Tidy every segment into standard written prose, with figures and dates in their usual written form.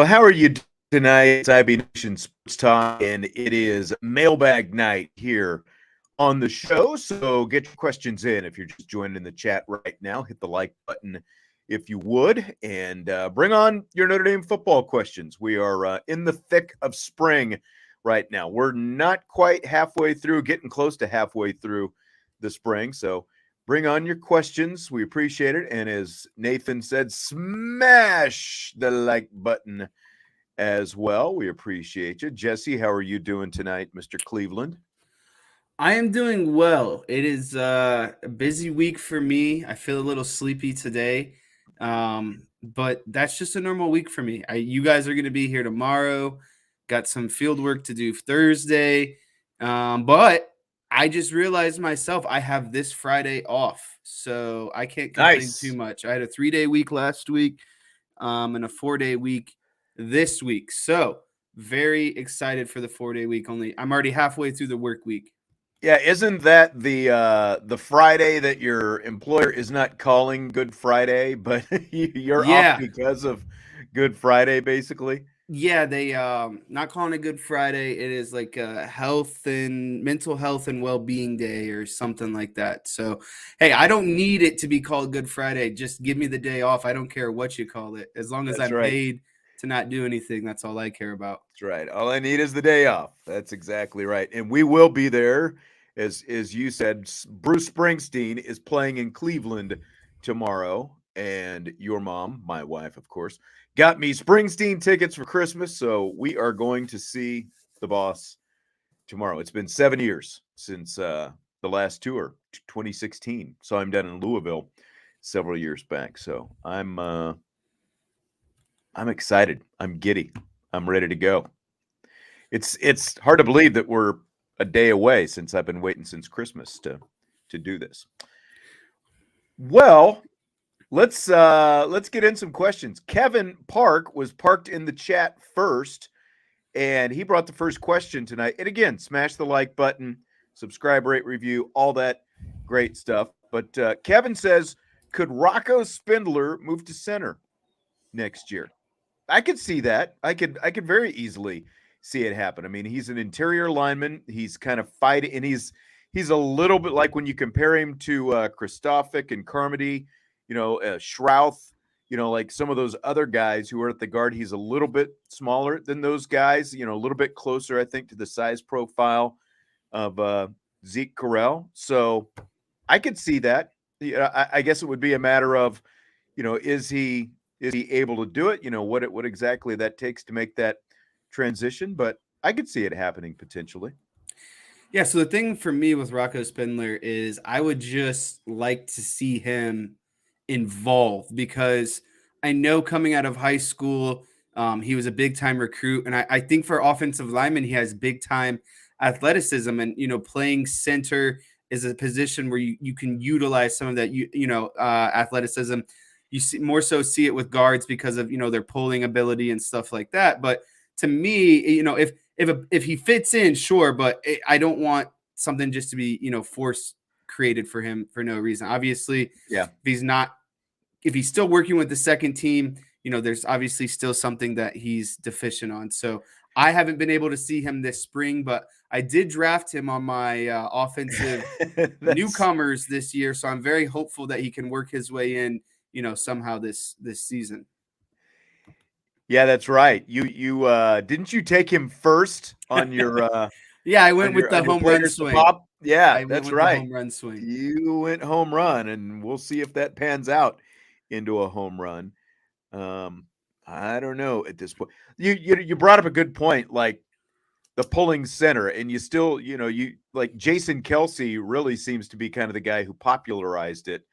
Well, how are you tonight? It's IB Nation Sports Talk, and it is Mailbag night here on the show. So get your questions in. If you're just joining in the chat right now, hit the like button if you would, and bring on your Notre Dame football questions. We are in the thick of spring right now. We're not quite halfway through, getting close to halfway through the spring. So bring on your questions. We appreciate it. And as Nathan said, smash the like button as well. We appreciate you. Jesse, how are you doing tonight, Mr. Cleveland? I am doing well. It is a busy week for me. I feel a little sleepy today, but that's just a normal week for me. You guys are going to be here tomorrow. Got some field work to do Thursday, but I just realized myself I have this Friday off, so I can't complain too Nice. much. I had a 3-day week last week, and a 4-day week this week. So very excited for the 4-day week. I'm already halfway through the work week. Yeah, isn't that the Friday that your employer is not calling Good Friday, but you're off Yeah. because of Good Friday, basically? Yeah, they not calling it Good Friday. It is like a mental health and well-being day or something like that. So, hey, I don't need it to be called Good Friday. Just give me the day off. I don't care what you call it. As long as That's I'm right. paid to not do anything, that's all I care about. That's right. All I need is the day off. That's exactly right. And we will be there, as you said. Bruce Springsteen is playing in Cleveland tomorrow, and your mom, my wife, of course, got me Springsteen tickets for Christmas. So we are going to see the boss tomorrow. It's been 7 years since the last tour, 2016. Saw him down in Louisville several years back. So I'm excited. I'm giddy. I'm ready to go. It's hard to believe that we're a day away since I've been waiting since Christmas to do this. Well, let's get in some questions. Kevin Park was parked in the chat first, and he brought the first question tonight. And again, smash the like button, subscribe, rate, review, all that great stuff. But Kevin says, could Rocco Spindler move to center next year? I could see that. I could very easily see it happen. I mean, he's an interior lineman. He's kind of fighting, and he's a little bit like when you compare him to Kristofic and Carmody, Shrouth, like some of those other guys who are at the guard. He's a little bit smaller than those guys, a little bit closer, I think, to the size profile of Zeke Correll. So I could see that. Yeah, I guess it would be a matter of, is he able to do it? What exactly that takes to make that transition, but I could see it happening potentially. Yeah, so the thing for me with Rocco Spindler is I would just like to see him involved because I know coming out of high school, he was a big time recruit. And I think for offensive lineman, he has big time athleticism. And, playing center is a position where you can utilize some of that, athleticism. You see it with guards because of, their pulling ability and stuff like that. But to me, if he fits in, sure, but I don't want something just to be, force created for him for no reason. Obviously, Yeah. if he's still working with the second team, there's obviously still something that he's deficient on. So I haven't been able to see him this spring, but I did draft him on my offensive newcomers this year. So I'm very hopeful that he can work his way in, somehow this season. Yeah, that's right. You didn't you take him first on your yeah, I went with the home run swing. Pop? Yeah, I went that's with right. the home run swing. You went home run, and we'll see if that pans out into a home run. I don't know at this point. You brought up a good point, like the pulling center, and you still, you like Jason Kelsey really seems to be kind of the guy who popularized it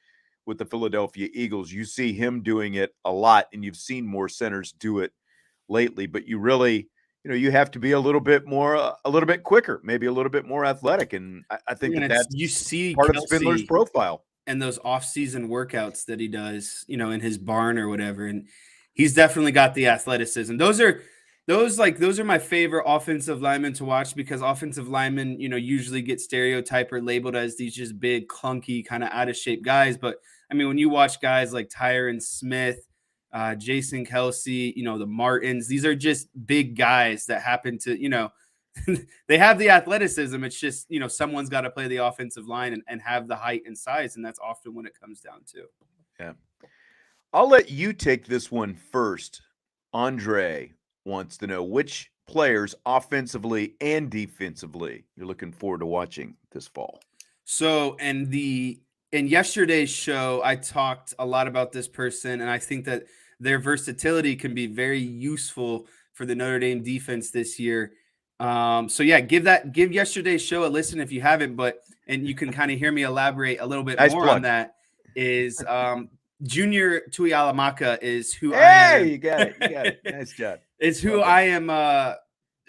with the Philadelphia Eagles. You see him doing it a lot, and you've seen more centers do it lately, but you really, you have to be a little bit quicker, maybe a little bit more athletic. And I think that's you see part Kelsey of Spindler's profile. And those off-season workouts that he does, in his barn or whatever. And he's definitely got the athleticism. Those are my favorite offensive linemen to watch because offensive linemen, usually get stereotyped or labeled as these just big, clunky, kind of out of shape guys. But I mean, when you watch guys like Tyron Smith, Jason Kelsey, the Martins. These are just big guys that happen to, they have the athleticism. It's just, someone's got to play the offensive line and have the height and size. And that's often what it comes down to. Yeah. I'll let you take this one first. Andre wants to know which players offensively and defensively you're looking forward to watching this fall. So, in yesterday's show, I talked a lot about this person, and I think that their versatility can be very useful for the Notre Dame defense this year. So yeah, give yesterday's show a listen if you haven't, and you can kind of hear me elaborate a little bit Nice more plug. on that. Is Junior Tuihalamaka is who I am. You got it. Nice job. Is who I am.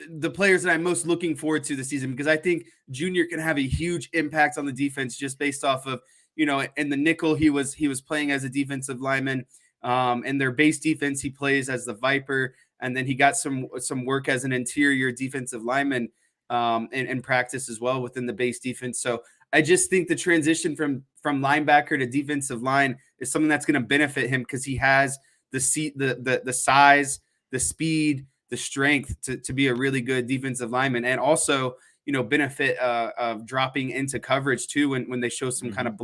The players that I'm most looking forward to this season, because I think Junior can have a huge impact on the defense just based off of, in the nickel he was playing as a defensive lineman. In their base defense, he plays as the Viper, and then he got some work as an interior defensive lineman in practice as well within the base defense. So I just think the transition from linebacker to defensive line is something that's going to benefit him, because he has the size, the speed, the strength to be a really good defensive lineman, and also, benefit of dropping into coverage too when they show some kind of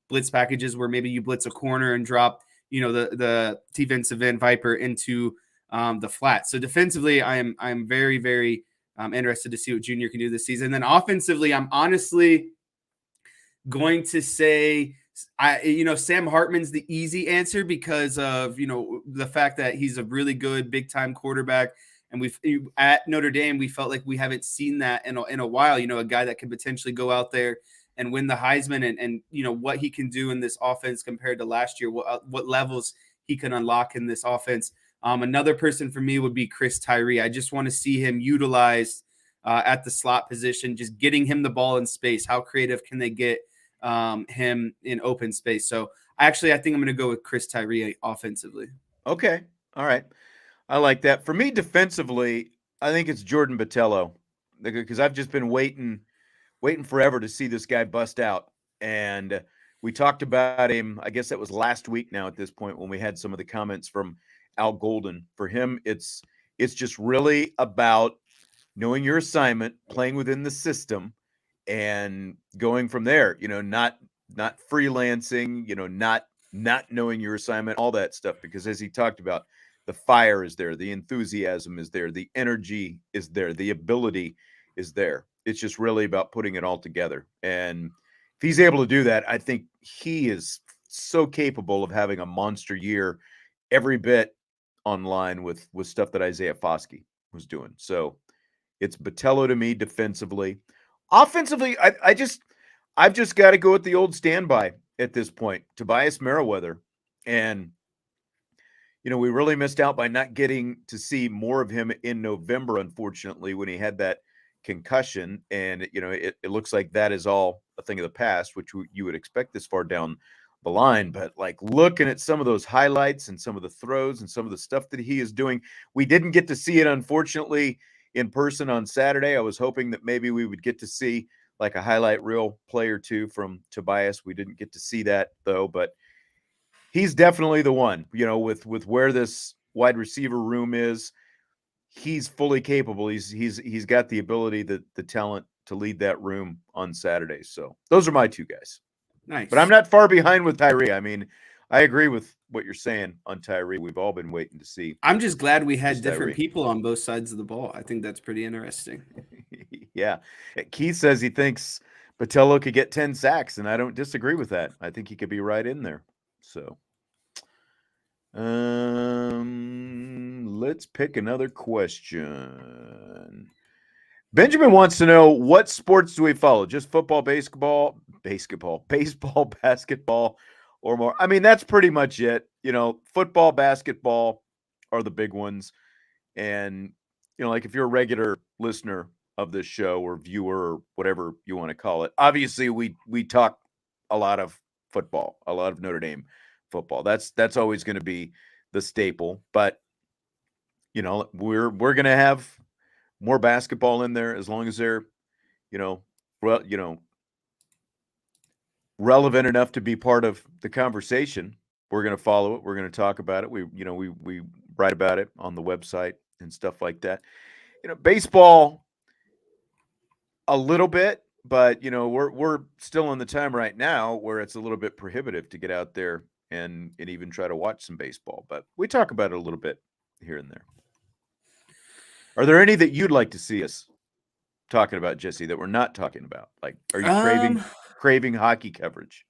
blitz packages where maybe you blitz a corner and drop, the defensive end Viper into the flat. So defensively, I'm very, very interested to see what Junior can do this season. And then offensively, I'm honestly going to say, Sam Hartman's the easy answer because of, the fact that he's a really good big time quarterback. And at Notre Dame, we felt like we haven't seen that in a while, a guy that could potentially go out there and win the Heisman and what he can do in this offense compared to last year, what levels he can unlock in this offense. Another person for me would be Chris Tyree. I just want to see him utilized at the slot position, just getting him the ball in space. How creative can they get him in open space? So I think I'm going to go with Chris Tyree offensively. Okay. All right. I like that. For me, defensively, I think it's Jordan Botelho, because I've just been waiting forever to see this guy bust out. And we talked about him, I guess that was last week now at this point, when we had some of the comments from Al Golden. For him, it's just really about knowing your assignment, playing within the system, and going from there, not freelancing, not knowing your assignment, all that stuff. Because as he talked about, the fire is there, the enthusiasm is there, the energy is there, the ability is there. It's just really about putting it all together. And if he's able to do that, I think he is so capable of having a monster year, every bit online with stuff that Isaiah Foskey was doing. So it's Botelho to me defensively. Offensively, I've just got to go with the old standby at this point, Tobias Merriweather. And we really missed out by not getting to see more of him in November, unfortunately, when he had that concussion. And, it looks like that is all a thing of the past, which you would expect this far down the line. But looking at some of those highlights and some of the throws and some of the stuff that he is doing, we didn't get to see it, unfortunately, in person on Saturday. I was hoping that maybe we would get to see a highlight reel play or two from Tobias. We didn't get to see that, though, but he's definitely the one, with where this wide receiver room is. He's fully capable. He's got the ability, the talent to lead that room on Saturday. So those are my two guys. Nice. But I'm not far behind with Tyree. I mean, I agree with what you're saying on Tyree. We've all been waiting to see. I'm just glad we had different people on both sides of the ball. I think that's pretty interesting. Yeah. Keith says he thinks Botelho could get 10 sacks, and I don't disagree with that. I think he could be right in there. So let's pick another question. Benjamin wants to know, what sports do we follow? Just football, baseball, basketball, or more? I mean, that's pretty much it. Football, basketball are the big ones. And, if you're a regular listener of this show or viewer or whatever you want to call it, obviously we talk a lot of football, a lot of Notre Dame football. That's always going to be the staple. But, we're going to have more basketball in there as long as they're, relevant enough to be part of the conversation. We're going to follow it. We're going to talk about it. We write about it on the website and stuff like that. Baseball a little bit, but we're still in the time right now where it's a little bit prohibitive to get out there and even try to watch some baseball. But we talk about it a little bit here and there. Are there any that you'd like to see us talking about, Jesse, that we're not talking about? Like, are you craving hockey coverage?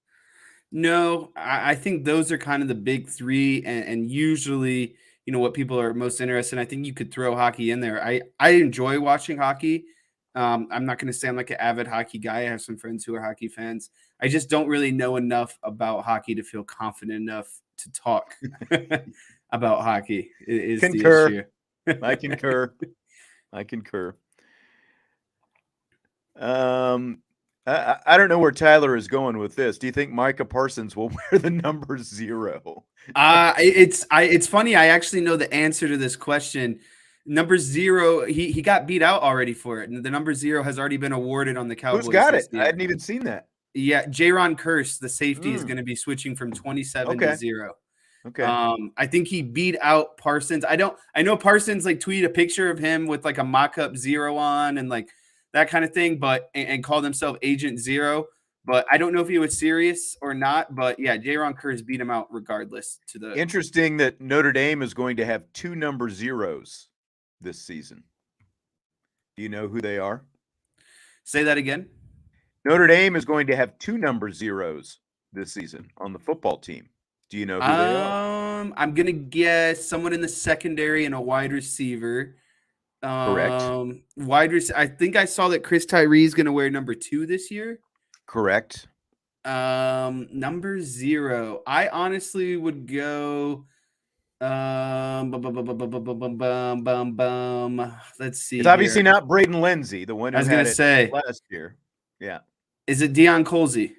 No, I think those are kind of the big three, and usually, what people are most interested in. I think you could throw hockey in there. I enjoy watching hockey. I'm not going to say I'm like an avid hockey guy. I have some friends who are hockey fans. I just don't really know enough about hockey to feel confident enough to talk about hockey. Is Concur. the issue. I concur. I concur. I don't know where Tyler is going with this. Do you think Micah Parsons will wear the number 0? It's funny. I actually know the answer to this question. Number 0, he got beat out already for it, and the number 0 has already been awarded on the Cowboys. Who's got it? I hadn't even seen that. Yeah, Jaron Kearse, the safety, is going to be switching from 27 to 0. Okay. I think he beat out Parsons. I know Parsons like tweeted a picture of him with like a mock-up 0 on and like that kind of thing, but and called himself Agent 0. But I don't know if he was serious or not. But yeah, Jaron Kearse beat him out regardless. Interesting that Notre Dame is going to have 2 number 0s this season. Do you know who they are? Say that again. Notre Dame is going to have 2 number 0s this season on the football team. Do you know who they are? I'm gonna guess someone in the secondary and a wide receiver. Correct. I think I saw that Tyree is gonna wear number 2 this year. Correct. Number 0. I honestly would go. Let's see. It's obviously not Braden Lindsay, the one who I was gonna say last year. Yeah. Is it Deion Colzie?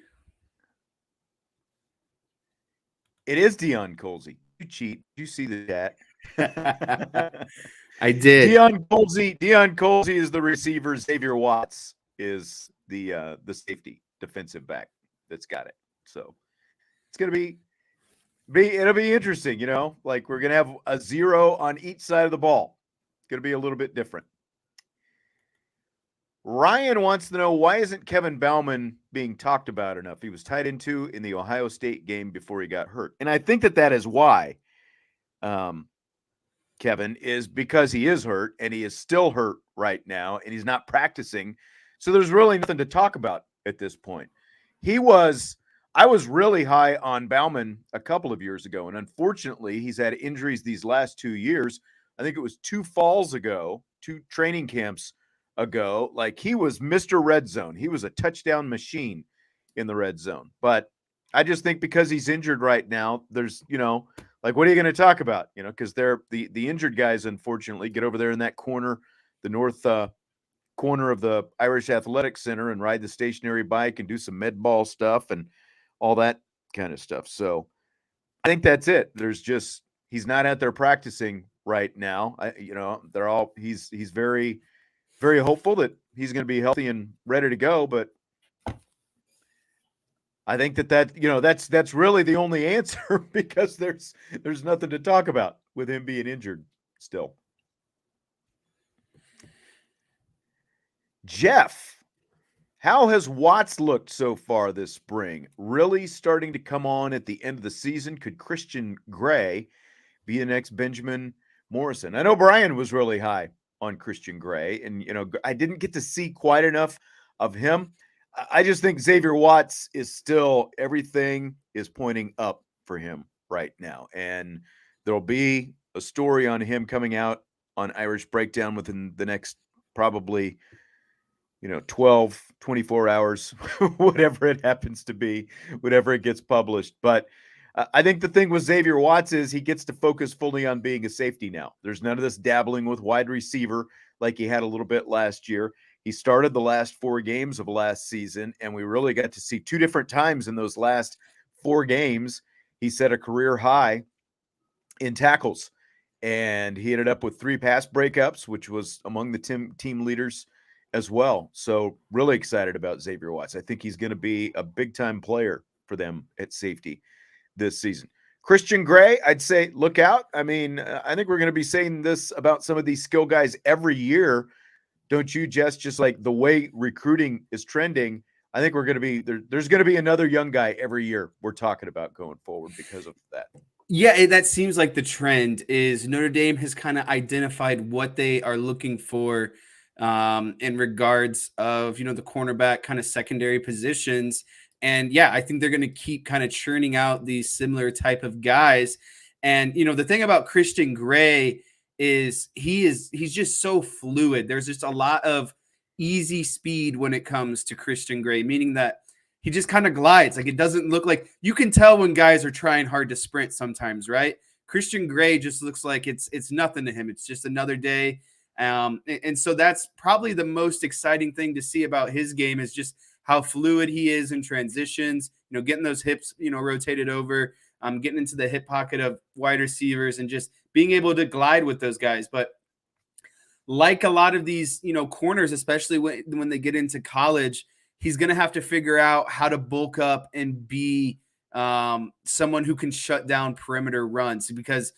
It is Deion Colzie. You cheat. You see the chat. I did. Deion Colzie is the receiver. Xavier Watts is the safety defensive back that's got it. So it's gonna it'll be interesting, like we're gonna have a 0 on each side of the ball. It's gonna be a little bit different. Ryan wants to know, why isn't Kevin Bauman being talked about enough? He was tied in 2 in the Ohio State game before he got hurt. And I think that is why, Kevin, is because he is hurt, and he is still hurt right now, and he's not practicing. So there's really nothing to talk about at this point. I was really high on Bauman a couple of years ago, and unfortunately, he's had injuries these last 2 years. I think it was 2 falls ago, 2 training camps ago. Like, he was Mr. Red Zone. He was a touchdown machine in the red zone. But I just think because he's injured right now, there's, like, what are you going to talk about? Because they're the injured guys, unfortunately, get over there in that corner, the north corner of the Irish Athletic Center, and ride the stationary bike and do some med ball stuff and all that kind of stuff. So I think that's it. He's not out there practicing right now. He's very, very hopeful that he's going to be healthy and ready to go. But I think that's really the only answer, because there's nothing to talk about with him being injured still. Jeff, how has Watts looked so far this spring? Really starting to come on at the end of the season? Could Christian Gray be the next Benjamin Morrison? I know Brian was really high on Christian Gray, and I didn't get to see quite enough of him. I just think Xavier Watts is still, everything is pointing up for him right now, and there'll be a story on him coming out on Irish Breakdown within the next probably 12, 24 hours, whatever it happens to be, whatever it gets published. But I think the thing with Xavier Watts is he gets to focus fully on being a safety now. There's none of this dabbling with wide receiver like he had a little bit last year. He started the last 4 games of last season, and we really got to see 2 different times in those last 4 games. He set a career high in tackles, and he ended up with 3 pass breakups, which was among the team leaders as well. So really excited about Xavier Watts. I think he's going to be a big-time player for them at safety this season. Christian Gray, I'd say look out. I mean, I think we're going to be saying this about some of these skill guys every year. Don't you, Jess? Just like the way recruiting is trending, I think we're going to be there's going to be another young guy every year we're talking about going forward because of that. Yeah, that seems like the trend is Notre Dame has kind of identified what they are looking for in regards of, the cornerback kind of secondary positions. And yeah, I think they're going to keep kind of churning out these similar type of guys. And, the thing about Christian Gray is he's just so fluid. There's just a lot of easy speed when it comes to Christian Gray, meaning that he just kind of glides. Like, it doesn't look like, you can tell when guys are trying hard to sprint sometimes, right? Christian Gray just looks like it's nothing to him. It's just another day. And so that's probably the most exciting thing to see about his game is just how fluid he is in transitions, getting those hips, rotated over, getting into the hip pocket of wide receivers and just being able to glide with those guys. But like a lot of these, corners, especially when they get into college, he's going to have to figure out how to bulk up and be someone who can shut down perimeter runs because,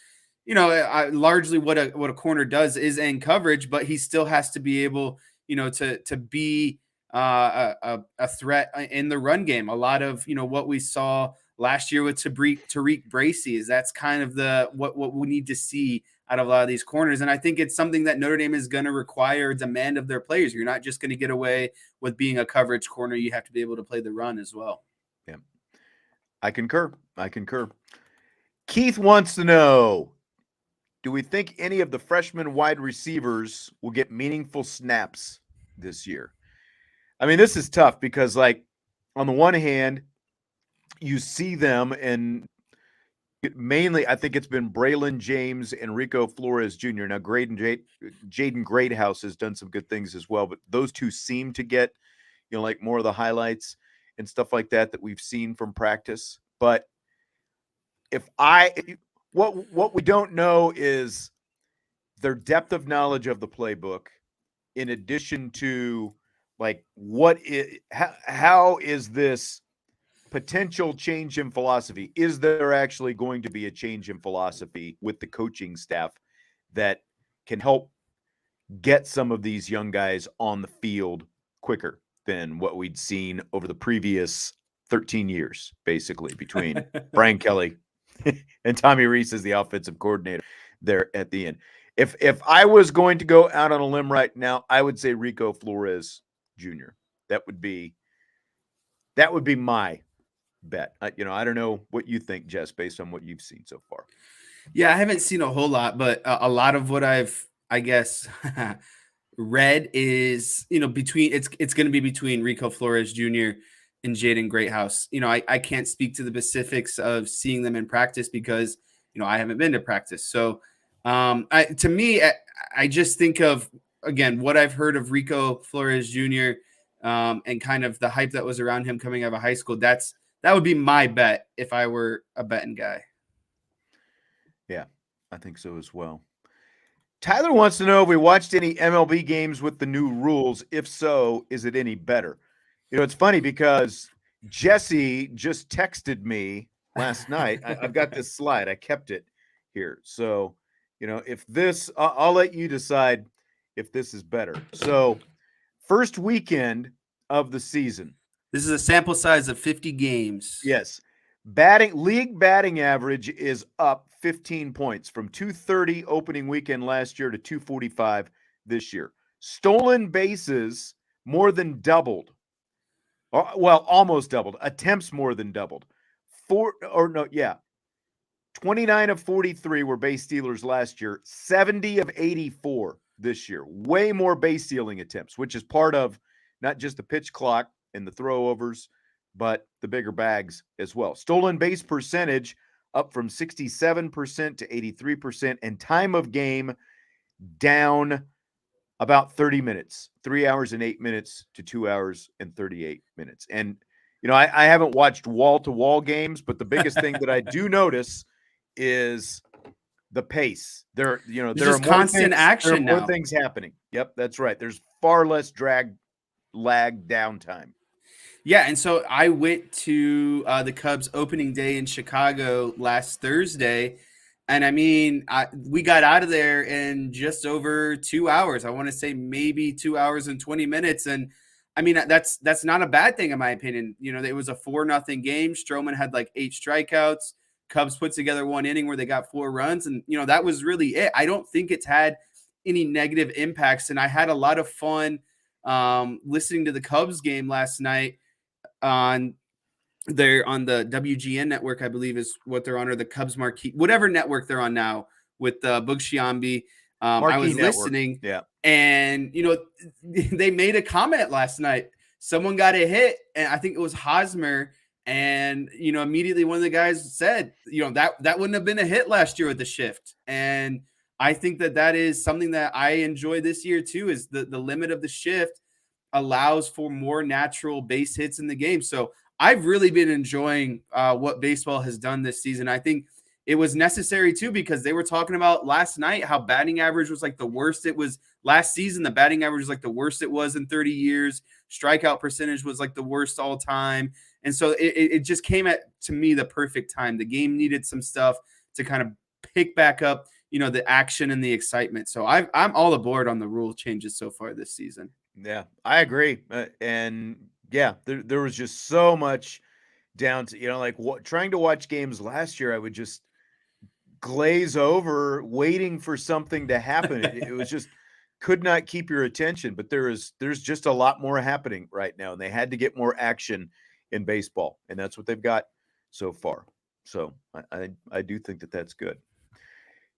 largely what a corner does is end coverage, but he still has to be able, to be a threat in the run game. A lot of, what we saw last year with Tariq Bracy is that's kind of what we need to see out of a lot of these corners. And I think it's something that Notre Dame is going to require demand of their players. You're not just going to get away with being a coverage corner. You have to be able to play the run as well. Yeah, I concur. Keith wants to know, do we think any of the freshman wide receivers will get meaningful snaps this year? I mean, this is tough because, like, on the one hand, you see them, and mainly I think it's been Braylon James and Rico Flores Jr. Now, Jaden Greathouse has done some good things as well, but those two seem to get, like more of the highlights and stuff like that we've seen from practice. But what we don't know is their depth of knowledge of the playbook, in addition to like how is this potential change in philosophy? Is there actually going to be a change in philosophy with the coaching staff that can help get some of these young guys on the field quicker than what we'd seen over the previous 13 years, basically, between Brian Kelly and Tommy Rees as the offensive coordinator there at the end? If I was going to go out on a limb right now, I would say Rico Flores Jr. That would be my bet. I don't know what you think, Jess, based on what you've seen so far. Yeah, I haven't seen a whole lot, but a lot of what I've, I guess, read is, between it's going to be between Rico Flores Jr. and Jaden Greathouse. I can't speak to the specifics of seeing them in practice because, I haven't been to practice. So to me, I just think of, again, what I've heard of Rico Flores Jr. And kind of the hype that was around him coming out of high school. That would be my bet if I were a betting guy. Yeah, I think so as well. Tyler wants to know if we watched any MLB games with the new rules. If so, is it any better? It's funny because Jesse just texted me last night. I've got this slide. I kept it here. So, if this, I'll let you decide if this is better. So, first weekend of the season. This is a sample size of 50 games. Yes. League batting average is up 15 points from 230 opening weekend last year to 245 this year. Stolen bases more than doubled. Well, almost doubled. Attempts more than doubled. 29 of 43 were base stealers last year. 70 of 84 this year. Way more base stealing attempts, which is part of not just the pitch clock and the throwovers, but the bigger bags as well. Stolen base percentage up from 67% to 83%, and time of game down about 30 minutes, 3 hours and 8 minutes to 2 hours and 38 minutes. And, I haven't watched wall-to-wall games, but the biggest thing that I do notice is the pace. There are constant action now. More things happening. Yep, that's right. There's far less lag downtime. Yeah, and so I went to the Cubs opening day in Chicago last Thursday, and I mean, we got out of there in just over 2 hours. I want to say maybe 2 hours and 20 minutes, and I mean that's not a bad thing in my opinion. You know, it was a 4-0 game. Stroman had like 8 strikeouts. Cubs put together one inning where they got 4 runs, and you know that was really it. I don't think it's had any negative impacts, and I had a lot of fun listening to the Cubs game last night on the WGN network, I believe is what they're on, or the Cubs Marquee, whatever network they're on now with Boog Sciambi. I was Network. listening, yeah, and you know, they made a comment last night. Someone got a hit, and I think it was Hosmer. And you know, immediately one of the guys said, you know, that wouldn't have been a hit last year with the shift. And I think that is something that I enjoy this year too. Is the limit of the shift allows for more natural base hits in the game. So I've really been enjoying what baseball has done this season. I think it was necessary too, because they were talking about last night how batting average was like the worst it was last season. The batting average was like the worst it was in 30 years. Strikeout percentage was like the worst all time. And so it just came at, to me, the perfect time. The game needed some stuff to kind of pick back up, you know, the action and the excitement. So I'm all aboard on the rule changes so far this season. Yeah, I agree. And yeah, there was just so much down to, you know, like trying to watch games last year, I would just glaze over waiting for something to happen. It was just could not keep your attention, but there's just a lot more happening right now, and they had to get more action in baseball, and that's what they've got so far. So I do think that that's good.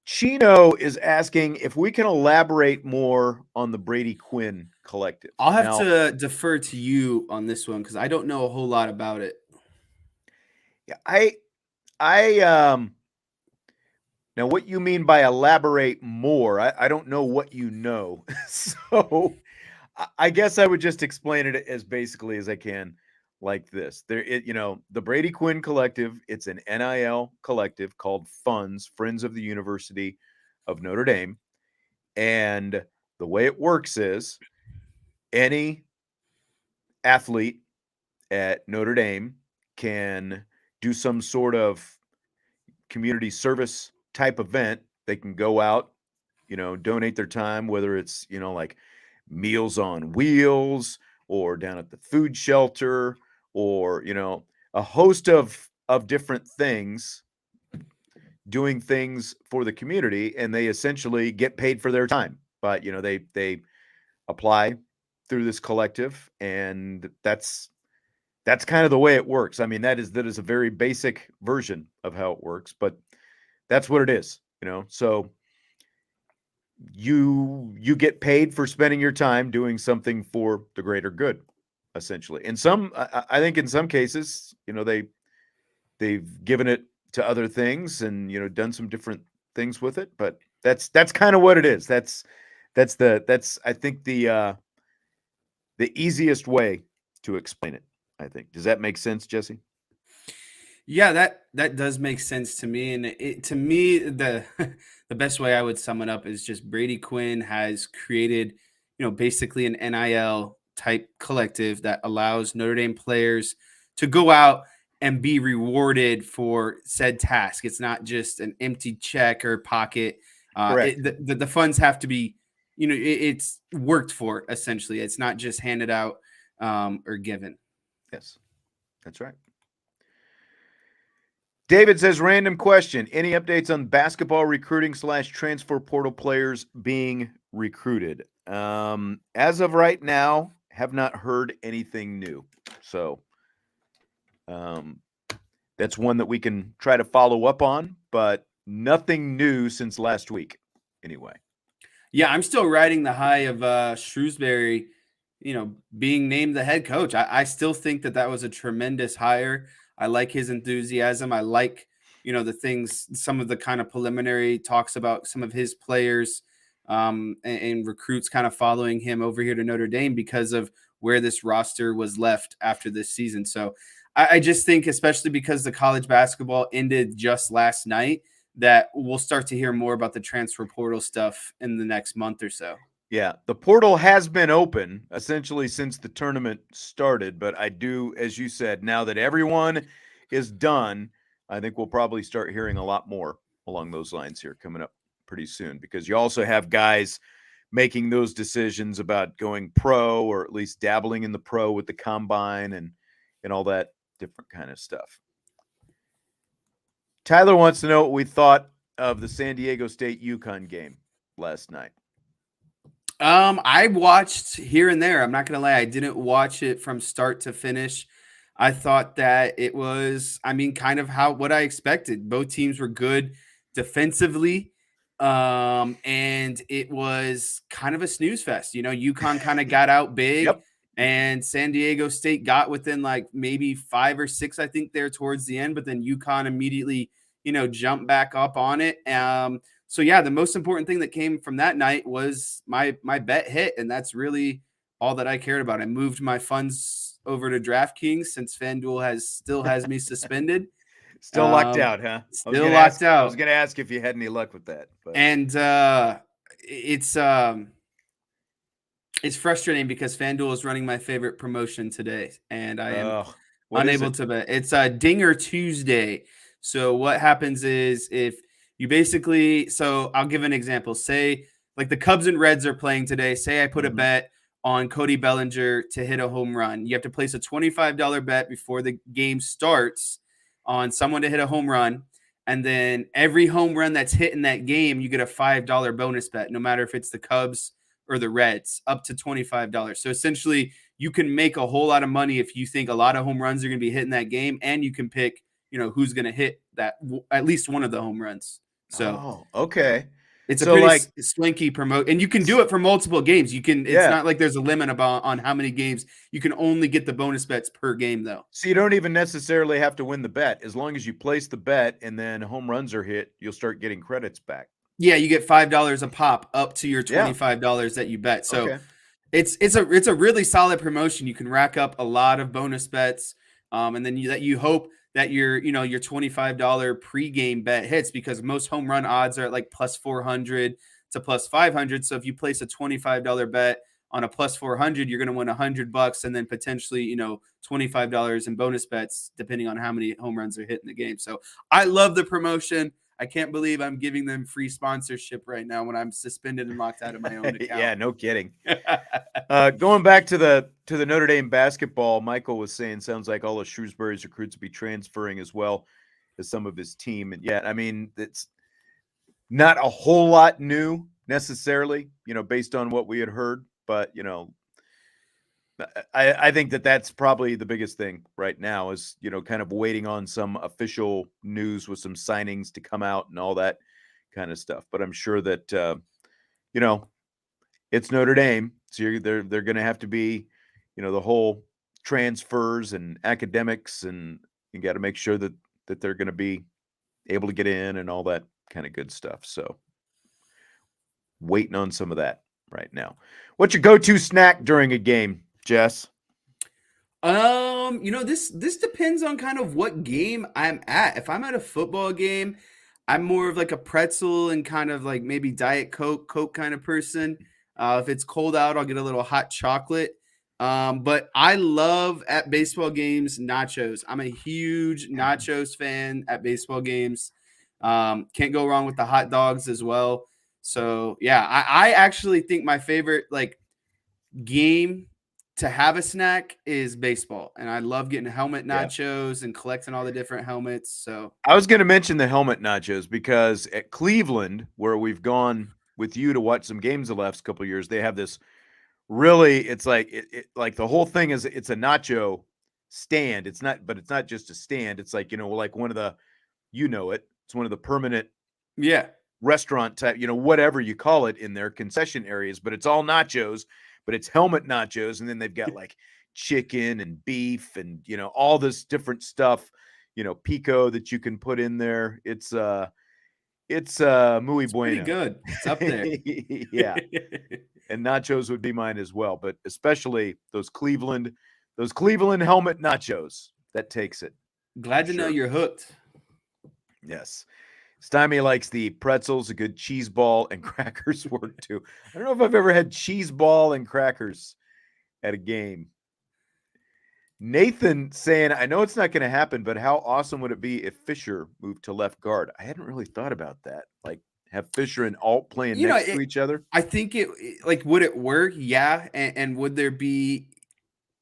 Chino is asking if we can elaborate more on the Brady Quinn collective. I'll have to defer to you on this one because I don't know a whole lot about it. Yeah, I now what you mean by elaborate more? I don't know what you know, so I guess I would just explain it as basically as I can, like this. You know, the Brady Quinn Collective. It's an NIL collective called Friends of the University of Notre Dame, and the way it works is any athlete at Notre Dame can do some sort of community service type event. They can go out, you know, donate their time, whether it's, you know, like Meals on Wheels or down at the food shelter or, you know, a host of different things, doing things for the community, and they essentially get paid for their time. But, you know, they apply through this collective, and that's kind of the way it works. I mean, that is a very basic version of how it works, but that's what it is, you know. So you get paid for spending your time doing something for the greater good, essentially. In some, I think in some cases, you know, they've given it to other things and, you know, done some different things with it, but that's kind of what it is. That's I think the easiest way to explain it, I think. Does that make sense, Jesse? Yeah, that does make sense to me. And to me, the the best way I would sum it up is just Brady Quinn has created, you know, basically an NIL type collective that allows Notre Dame players to go out and be rewarded for said task. It's not just an empty check or pocket. Correct. The funds have to be, you know, it's worked for essentially. It's not just handed out or given. Yes, that's right. David says, random question. Any updates on basketball recruiting / transfer portal players being recruited? As of right now, have not heard anything new. So that's one that we can try to follow up on, but nothing new since last week anyway. Yeah, I'm still riding the high of Shrewsbury, you know, being named the head coach. I still think that was a tremendous hire. I like his enthusiasm. I like, you know, the things, some of the kind of preliminary talks about some of his players and recruits kind of following him over here to Notre Dame because of where this roster was left after this season. So I just think, especially because the college basketball ended just last night, that we'll start to hear more about the transfer portal stuff in the next month or so. Yeah, the portal has been open essentially since the tournament started, but I do, as you said, now that everyone is done, I think we'll probably start hearing a lot more along those lines here coming up pretty soon, because you also have guys making those decisions about going pro, or at least dabbling in the pro with the combine and all that different kind of stuff. Tyler wants to know what we thought of the San Diego State UConn game last night. I watched here and there. I'm not gonna lie, I didn't watch it from start to finish. I thought that it was, kind of what I expected. Both teams were good defensively. And it was kind of a snooze fest. UConn kind of got out big, Yep. and San Diego State got within like maybe 5 or 6, I think, there towards the end, but then UConn immediately, jumped back up on it. So yeah, the most important thing that came from that night was my bet hit, and that's really all that I cared about. I moved my funds over to DraftKings since FanDuel still has me suspended. Still locked out, huh? Still locked out. I was going to ask if you had any luck with that. But. And it's frustrating because FanDuel is running my favorite promotion today, and I am unable to bet. It's Dinger Tuesday. So what happens is, if you basically, so I'll give an example. Say like the Cubs and Reds are playing today. Say I put a bet on Cody Bellinger to hit a home run. You have to place a $25 bet before the game starts on someone to hit a home run. And then every home run that's hit in that game, you get a $5 bonus bet, no matter if it's the Cubs or the Reds, up to $25. So essentially, you can make a whole lot of money if you think a lot of home runs are going to be hit in that game, and you can pick, who's going to hit that, at least one of the home runs. So, okay. It's a pretty slinky promote, and you can do it for multiple games. It's not like there's a limit on how many games. You can only get the bonus bets per game, though. So you don't even necessarily have to win the bet. As long as you place the bet and then home runs are hit, you'll start getting credits back. Yeah, you get $5 a pop up to your $25 that you bet. So it's a really solid promotion. You can rack up a lot of bonus bets, and then you hope that your $25 pregame bet hits, because most home run odds are at like plus 400 to plus 500. So if you place a $25 bet on a plus 400, you're going to win $100 and then potentially, $25 in bonus bets, depending on how many home runs are hit in the game. So I love the promotion. I can't believe I'm giving them free sponsorship right now when I'm suspended and locked out of my own account. Yeah, no kidding. Going back to the Notre Dame basketball, Michael was saying, sounds like all of Shrewsbury's recruits will be transferring as well as some of his team. And yet, it's not a whole lot new necessarily, based on what we had heard. But, I think that's probably the biggest thing right now is, kind of waiting on some official news with some signings to come out and all that kind of stuff. But I'm sure that, it's Notre Dame. So they're going to have to be, the whole transfers and academics, and you got to make sure that they're going to be able to get in and all that kind of good stuff. So waiting on some of that right now. What's your go-to snack during a game, Jess? This depends on kind of what game I'm at. If I'm at a football game, I'm more of like a pretzel and kind of like maybe Diet Coke kind of person. If it's cold out, I'll get a little hot chocolate. But I love at baseball games nachos. I'm a huge nachos fan at baseball games. Can't go wrong with the hot dogs as well. So yeah, I actually think my favorite game to have a snack is baseball, and I love getting helmet nachos and collecting all the different helmets. So I was going to mention the helmet nachos because at Cleveland, where we've gone with you to watch some games the last couple of years, they have this really, it's like like the whole thing is, it's a nacho stand. It's not just a stand. It's like, like one of the, it's one of the permanent restaurant type, whatever you call it in their concession areas, but it's all nachos, but it's helmet nachos. And then they've got like chicken and beef and, all this different stuff, pico that you can put in there. It's muy bueno. Pretty good. It's up there. Yeah. And nachos would be mine as well, but especially those Cleveland helmet nachos. That takes it. Glad to know you're hooked. Yes. Stymie likes the pretzels, a good cheese ball, and crackers work too. I don't know if I've ever had cheese ball and crackers at a game. Nathan saying, I know it's not going to happen, but how awesome would it be if Fisher moved to left guard? I hadn't really thought about that. Like have Fisher and Alt playing next to each other. I think like, would it work? Yeah. And would there be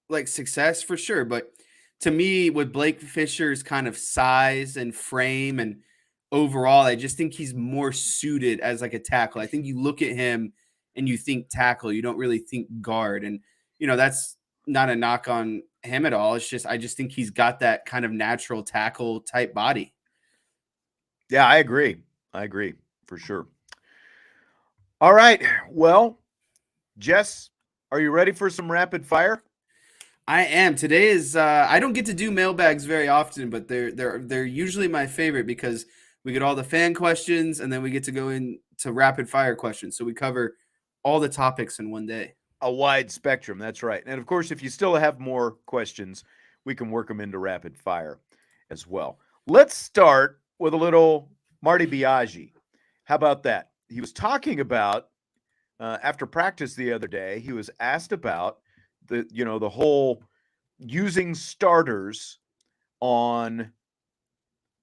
like success? For sure. But to me, with Blake Fisher's kind of size and frame and overall, I just think he's more suited as like a tackle. I think you look at him and you think tackle, you don't really think guard. And, that's not a knock on him at all. It's just, I just think he's got that kind of natural tackle type body. Yeah, I agree for sure. All right. Well, Jess, are you ready for some rapid fire? I am. Today is I don't get to do mailbags very often, but they're usually my favorite because we get all the fan questions and then we get to go into rapid fire questions. So we cover all the topics in one day. A wide spectrum, that's right. And of course, if you still have more questions, we can work them into rapid fire as well. Let's start with a little Marty Biaggi. How about that? He was talking about after practice the other day, he was asked about the whole using starters on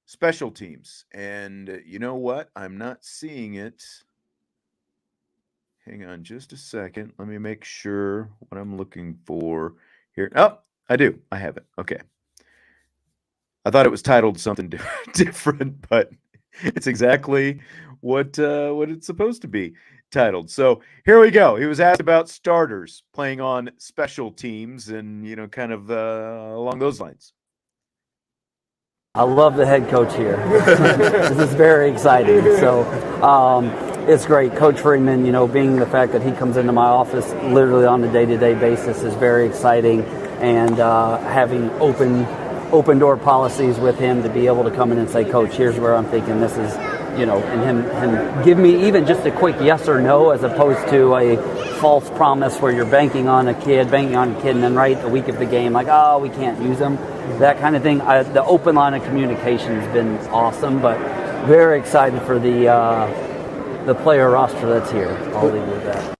special teams. And you know what? I'm not seeing it. Hang on just a second. Let me make sure what I'm looking for here. Oh, I do. I have it. Okay. I thought it was titled something different, but it's exactly what it's supposed to be titled. So here we go. He was asked about starters playing on special teams and, kind of along those lines. I love the head coach here. This is very exciting. So it's great. Coach Freeman, being the fact that he comes into my office literally on a day-to-day basis is very exciting. And having open door policies with him to be able to come in and say, Coach, here's where I'm thinking this is, and him give me even just a quick yes or no as opposed to a false promise where you're banking on a kid, and then right the week of the game, like, oh, we can't use them, that kind of thing. The open line of communication has been awesome, but very excited for the player roster that's here. I'll leave it with that.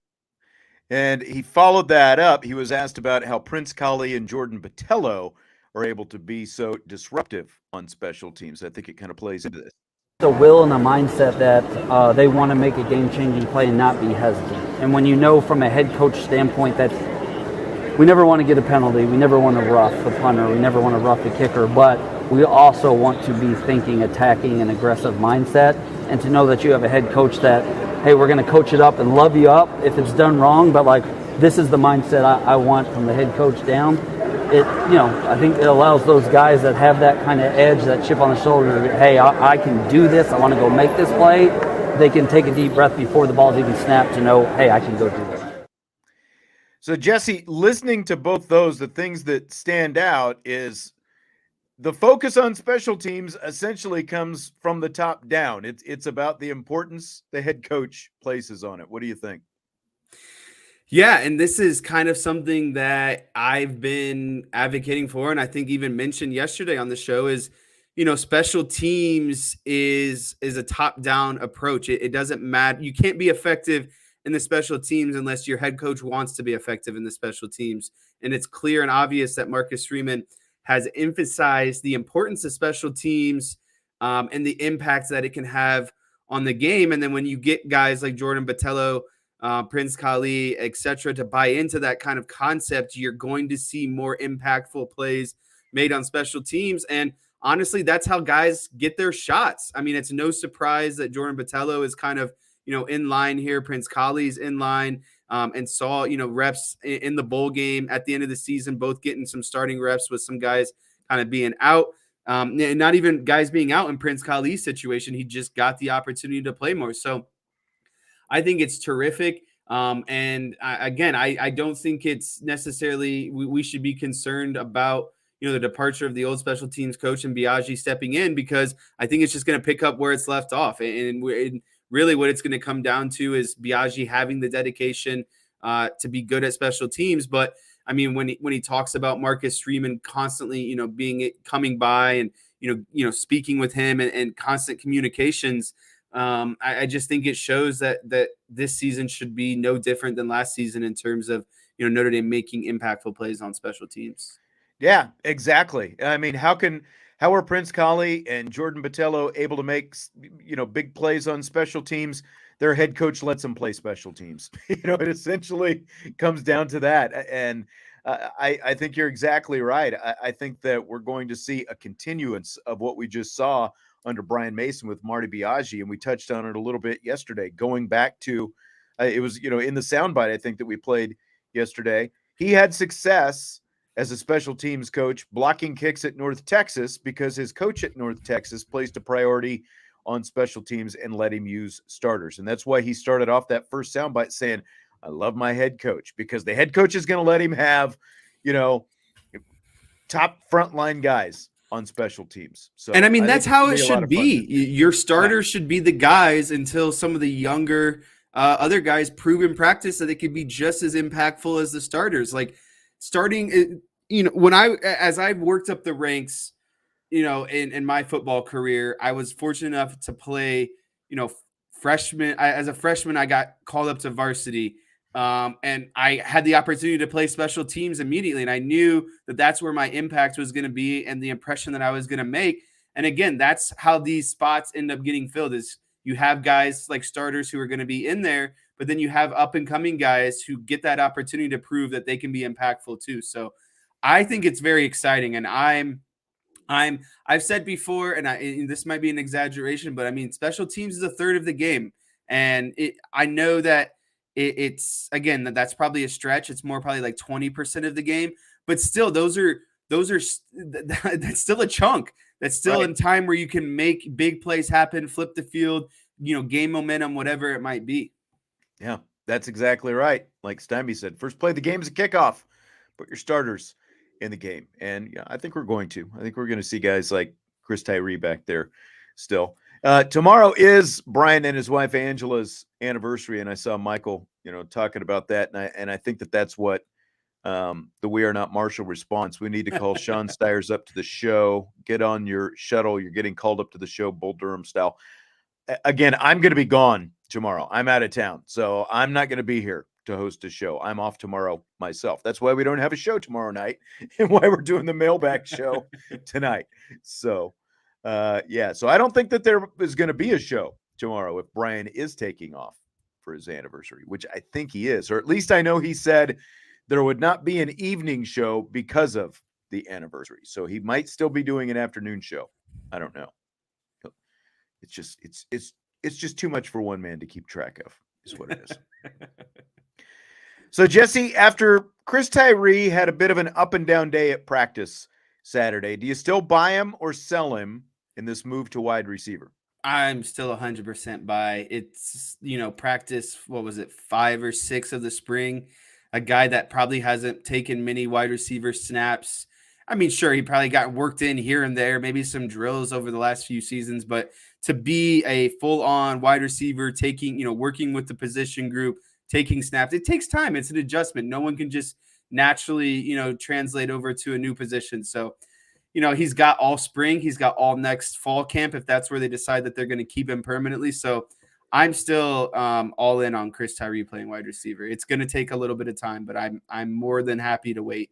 And he followed that up. He was asked about how Prince Kollie and Jordan Botelho are able to be so disruptive on special teams. I think it kind of plays into this. The will and the mindset that they want to make a game-changing play and not be hesitant. And when from a head coach standpoint that we never want to get a penalty, we never want to rough the punter, we never want to rough the kicker, but we also want to be thinking, attacking, and aggressive mindset, and to know that you have a head coach that, hey, we're going to coach it up and love you up if it's done wrong, but like this is the mindset I want from the head coach down. I think it allows those guys that have that kind of edge, that chip on the shoulder, hey, I can do this, I want to go make this play. They can take a deep breath before the ball's even snapped to know, hey, I can go do this. So, Jesse, listening to both those, the things that stand out is the focus on special teams essentially comes from the top down. It's about the importance the head coach places on it. What do you think? Yeah, and this is kind of something that I've been advocating for, and I think even mentioned yesterday on the show is, special teams is a top-down approach. It doesn't matter. You can't be effective in the special teams unless your head coach wants to be effective in the special teams. And it's clear and obvious that Marcus Freeman has emphasized the importance of special teams and the impact that it can have on the game. And then when you get guys like Jordan Botelho, Prince Kollie, etc., to buy into that kind of concept, you're going to see more impactful plays made on special teams. And honestly, that's how guys get their shots. I mean, it's no surprise that Jordan Botelho is kind of, in line here. Prince Collie's in line and saw, reps in the bowl game at the end of the season, both getting some starting reps with some guys kind of being out. Not even guys being out in Prince Collie's situation. He just got the opportunity to play more. So I think it's terrific. And I don't think it's necessarily we should be concerned about, the departure of the old special teams coach and Biaggi stepping in, because I think it's just going to pick up where it's left off. And really what it's going to come down to is Biaggi having the dedication to be good at special teams. But I mean, when he talks about Marcus Freeman constantly, coming by and, speaking with him and constant communications. I just think it shows that this season should be no different than last season in terms of, Notre Dame making impactful plays on special teams. Yeah, exactly. I mean, how are Prince Colley and Jordan Botelho able to make, big plays on special teams? Their head coach lets them play special teams. It essentially comes down to that. And I think you're exactly right. I think that we're going to see a continuance of what we just saw under Brian Mason with Marty Biaggi. And we touched on it a little bit yesterday, going back to, it was, in the soundbite, I think that we played yesterday. He had success as a special teams coach blocking kicks at North Texas because his coach at North Texas placed a priority on special teams and let him use starters. And that's why he started off that first soundbite saying, I love my head coach, because the head coach is going to let him have, top frontline guys on special teams. So, and I mean, that's how it should be. Your starters should be the guys until some of the younger other guys prove in practice that they could be just as impactful as the starters. Like starting, as I've worked up the ranks, in my football career, I was fortunate enough to play, freshman. As a freshman, I got called up to varsity. And I had the opportunity to play special teams immediately. And I knew that that's where my impact was going to be and the impression that I was going to make. And again, that's how these spots end up getting filled, is you have guys like starters who are going to be in there, but then you have up and coming guys who get that opportunity to prove that they can be impactful too. So I think it's very exciting. And I've said before, and this might be an exaggeration, but I mean, special teams is a third of the game. And I know that it's again, that's probably a stretch. It's more probably like 20% of the game, but still that's still a chunk. That's still in time where you can make big plays happen, flip the field, gain momentum, whatever it might be. Yeah, that's exactly right. Like Stymie said, first play the game is a kickoff, put your starters in the game. And I think we're going to see guys like Chris Tyree back there still. Tomorrow is Brian and his wife Angela's anniversary, and I saw Michael, talking about that, and I think that's what the We Are Not Marshall response. We need to call Sean Stiers up to the show. Get on your shuttle. You're getting called up to the show, Bull Durham style. Again, I'm going to be gone tomorrow. I'm out of town, so I'm not going to be here to host a show. I'm off tomorrow myself. That's why we don't have a show tomorrow night, and why we're doing the Mailbag show tonight. So. So I don't think that there is going to be a show tomorrow if Brian is taking off for his anniversary, which I think he is, or at least I know he said there would not be an evening show because of the anniversary. So he might still be doing an afternoon show. I don't know. It's just too much for one man to keep track of, is what it is. So Jesse, after Chris Tyree had a bit of an up and down day at practice Saturday, do you still buy him or sell him in this move to wide receiver? I'm still 100% buy. It's, practice, 5 or 6 of the spring, a guy that probably hasn't taken many wide receiver snaps. I mean, sure, he probably got worked in here and there, maybe some drills over the last few seasons, but to be a full-on wide receiver, taking, working with the position group, taking snaps, it takes time. It's an adjustment. No one can just naturally, translate over to a new position. So, he's got all spring, he's got all next fall camp, if that's where they decide that they're going to keep him permanently. So I'm still all in on Chris Tyree playing wide receiver. It's going to take a little bit of time, but I'm more than happy to wait.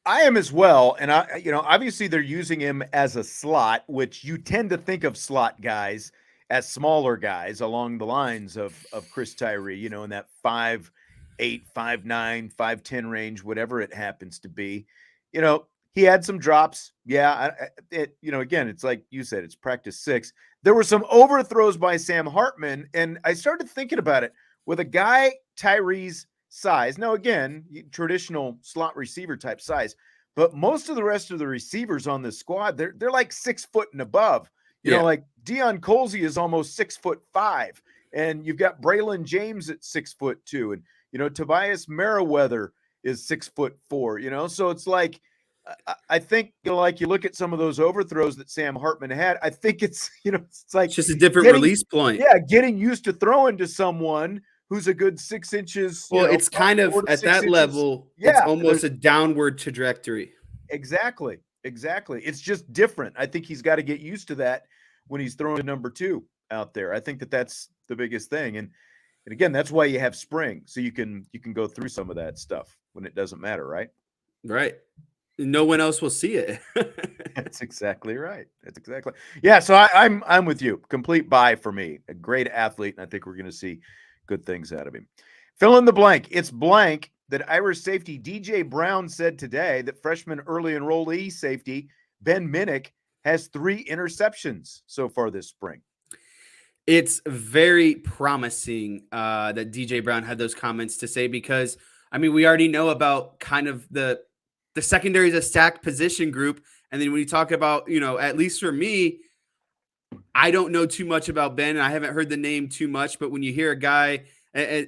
I am as well. And obviously they're using him as a slot, which you tend to think of slot guys as smaller guys along the lines of Chris Tyree, in that 5'8", 5'9", 5'10" range, whatever it happens to be. He had some drops. Yeah. Again, it's like you said, it's practice 6. There were some overthrows by Sam Hartman. And I started thinking about it with a guy Tyree's size. Now, again, traditional slot receiver type size, but most of the rest of the receivers on this squad, they're like 6 foot and above. You know, like Deion Colsey is almost 6'5", and you've got Braylon James at 6'2", and Tobias Merriweather is 6'4". So it's like, I think like you look at some of those overthrows that Sam Hartman had. I think it's it's like it's just a different release point. Yeah, getting used to throwing to someone who's a good 6 inches. Well, it's kind of at that level. Yeah, it's almost a downward trajectory. Exactly. Exactly. It's just different. I think he's got to get used to that when he's throwing number 2 out there. I think that that's the biggest thing. And again, that's why you have spring, so you can go through some of that stuff when it doesn't matter, right? Right. No one else will see it. That's exactly right. That's exactly. Yeah, so I'm with you. Complete buy for me. A great athlete, and I think we're going to see good things out of him. Fill in the blank. It's blank that Irish safety DJ Brown said today that freshman early enrollee safety Ben Minnick has 3 interceptions so far this spring. It's very promising that DJ Brown had those comments to say, because I mean, we already know about kind of the secondary is a stacked position group. And then when you talk about, at least for me, I don't know too much about Ben, and I haven't heard the name too much, but when you hear a guy,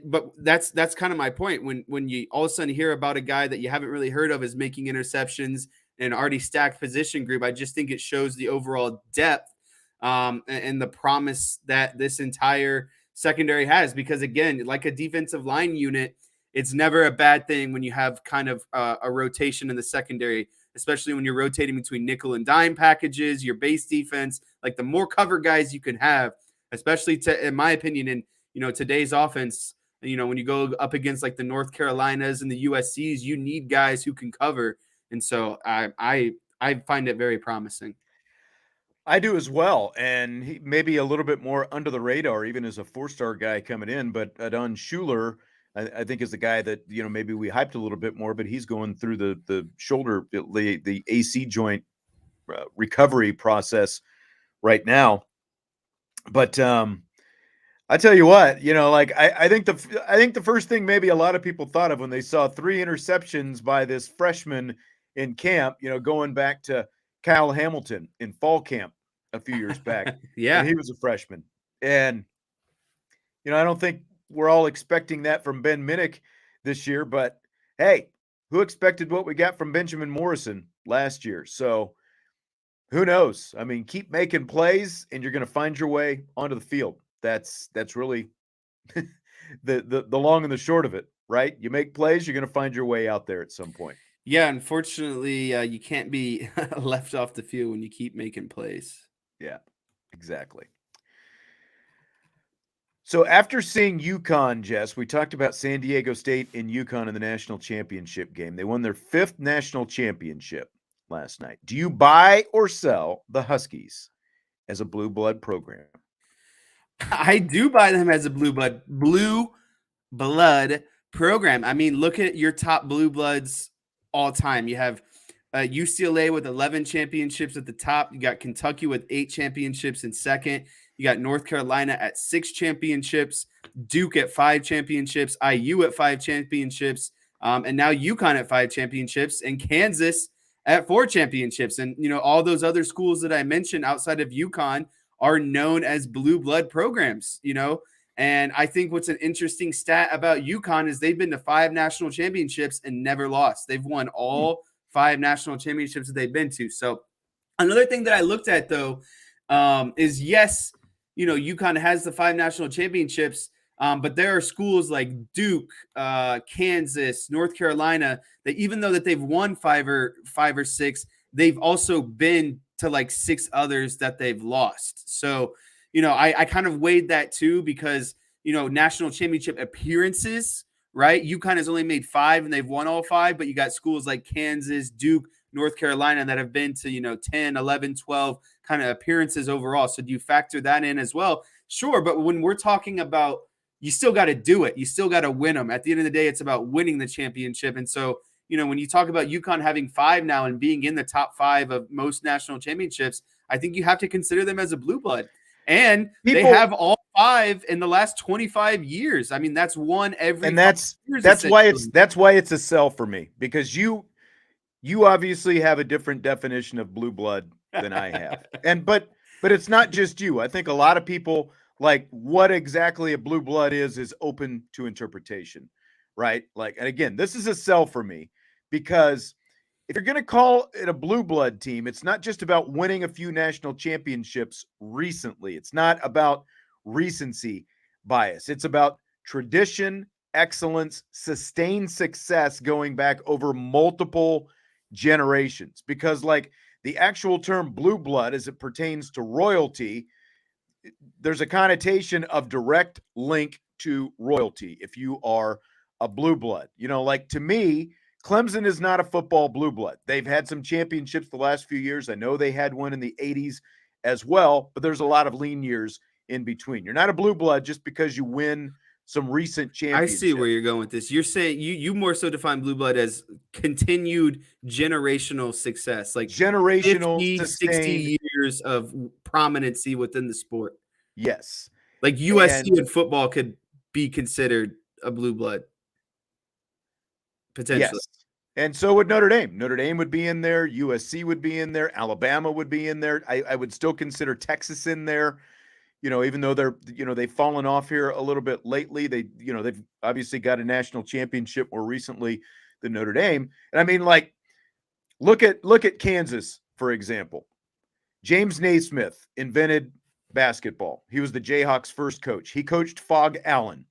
but that's kind of my point. When you all of a sudden hear about a guy that you haven't really heard of is making interceptions in an already stacked position group, I just think it shows the overall depth and the promise that this entire secondary has. Because again, like a defensive line unit, it's never a bad thing when you have kind of a rotation in the secondary, especially when you're rotating between nickel and dime packages, your base defense. Like the more cover guys you can have, especially in my opinion, in today's offense, when you go up against like the North Carolinas and the USCs, you need guys who can cover. And so I find it very promising. I do as well, and he may be a little bit more under the radar, even as a 4-star guy coming in. But Adon Schuler, I think, is the guy that maybe we hyped a little bit more. But he's going through the shoulder, the AC joint recovery process right now. But I tell you what, I think the first thing maybe a lot of people thought of when they saw 3 interceptions by this freshman in camp, going back to Kyle Hamilton in fall camp a few years back. Yeah. When he was a freshman. And, I don't think we're all expecting that from Ben Minnick this year, but hey, who expected what we got from Benjamin Morrison last year? So who knows? I mean, keep making plays and you're going to find your way onto the field. That's really the long and the short of it, right? You make plays, you're going to find your way out there at some point. Yeah, unfortunately, you can't be left off the field when you keep making plays. Yeah, exactly. So after seeing UConn, Jess, we talked about San Diego State and UConn in the national championship game. They won their 5th national championship last night. Do you buy or sell the Huskies as a blue blood program? I do buy them as a blue blood program. I mean, look at your top blue bloods all time. You have UCLA with 11 championships at the top. You got Kentucky with 8 championships in second. You got North Carolina at 6 championships, Duke at 5 championships, IU at 5 championships, and now UConn at 5 championships, and Kansas at 4 championships. And, all those other schools that I mentioned outside of UConn are known as blue blood programs, And I think what's an interesting stat about UConn is they've been to 5 national championships and never lost. They've won all 5 national championships that they've been to. So another thing that I looked at, though, is yes, UConn has the 5 national championships, but there are schools like Duke, Kansas, North Carolina, that even though that they've won 5 or 6, they've also been to like 6 others that they've lost. So, I kind of weighed that too, because, national championship appearances, right? UConn has only made 5 and they've won all 5, but you got schools like Kansas, Duke, North Carolina that have been to, 10, 11, 12 kind of appearances overall. So do you factor that in as well? Sure. But when we're talking about, you still got to do it. You still got to win them. At the end of the day, it's about winning the championship. And so, when you talk about UConn having 5 now and being in the top 5 of most national championships, I think you have to consider them as a blue blood. And they have all 5 in the last 25 years. I mean, that's one every. And that's why it's a sell for me, because you obviously have a different definition of blue blood than I have. But it's not just you. I think a lot of people, like, what exactly a blue blood is open to interpretation, right? Like, and again, this is a sell for me, because if you're going to call it a blue blood team, it's not just about winning a few national championships recently. It's not about recency bias. It's about tradition, excellence, sustained success going back over multiple generations, because like the actual term blue blood as it pertains to royalty, there's a connotation of direct link to royalty if you are a blue blood. You know, like to me, Clemson is not a football blue blood. They've had some championships the last few years. I know they had one in the 80s as well, but there's a lot of lean years in between. You're not a blue blood just because you win some recent championships. I see where you're going with this. You're saying you more so define blue blood as continued generational success, like Generational, 50, sustained, 60 years of prominency within the sport. yes. Like USC in football could be considered a blue blood. Potentially. Yes. And so would Notre Dame. Notre Dame would be in there. USC would be in there. Alabama would be in there. I would still consider Texas in there. You know, even though they're, you know, they've fallen off here a little bit lately. They, you know, they've obviously got a national championship more recently than Notre Dame. And I mean, like, look at Kansas, for example. James Naismith invented basketball. He was the Jayhawks' first coach. He coached Fog Allen,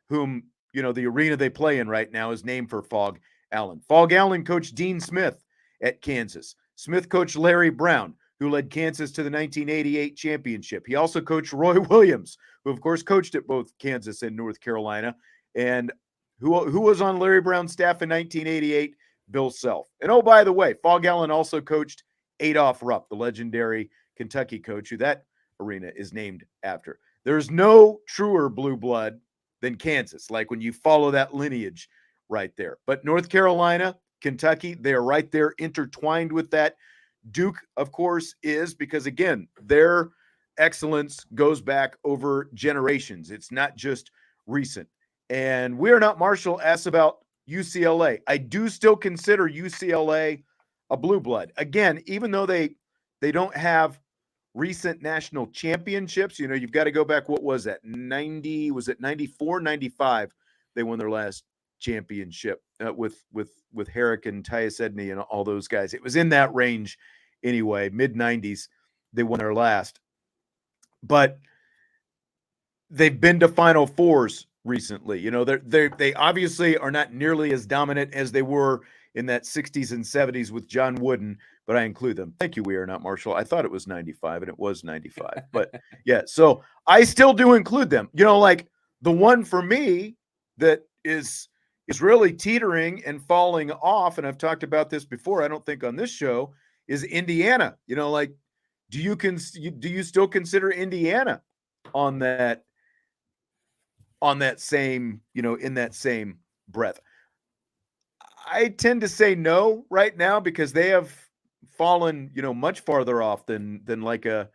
whom, you know, the arena they play in right now is named for Fog Allen. Fog Allen coached Dean Smith at Kansas. Smith coached Larry Brown, who led Kansas to the 1988 championship. He also coached Roy Williams, who of course coached at both Kansas and North Carolina, and who was on Larry Brown's staff in 1988, Bill Self. And oh, by the way, Fog Allen also coached Adolph Rupp, the legendary Kentucky coach, who that arena is named after. There's no truer blue blood than Kansas, like when you follow that lineage right there. But North Carolina, Kentucky, they are right there intertwined with that. Duke, of course, is, because again, their excellence goes back over generations. It's not just recent. And We Are Not Marshall asks about UCLA. I do still consider UCLA a blue blood. Again, even though they don't have recent national championships, you know, you've got to go back. What was that? 90, was it 94, 95? They won their last championship with Herrick and Tyus Edney and all those guys. It was in that range anyway, mid-90s. They won their last. But they've been to Final Fours recently. You know, they obviously are not nearly as dominant as they were in that 60s and 70s with John Wooden, but I include them. Thank you, We Are Not Marshall. I thought it was 95, and it was 95. But yeah, so I still do include them. You know, like the one for me that is really teetering and falling off, and I've talked about this before, I don't think on this show, is Indiana. You know, like, do you still consider Indiana on that same, you know, in that same breath? I tend to say no right now, because they have fallen, you know, much farther off than like a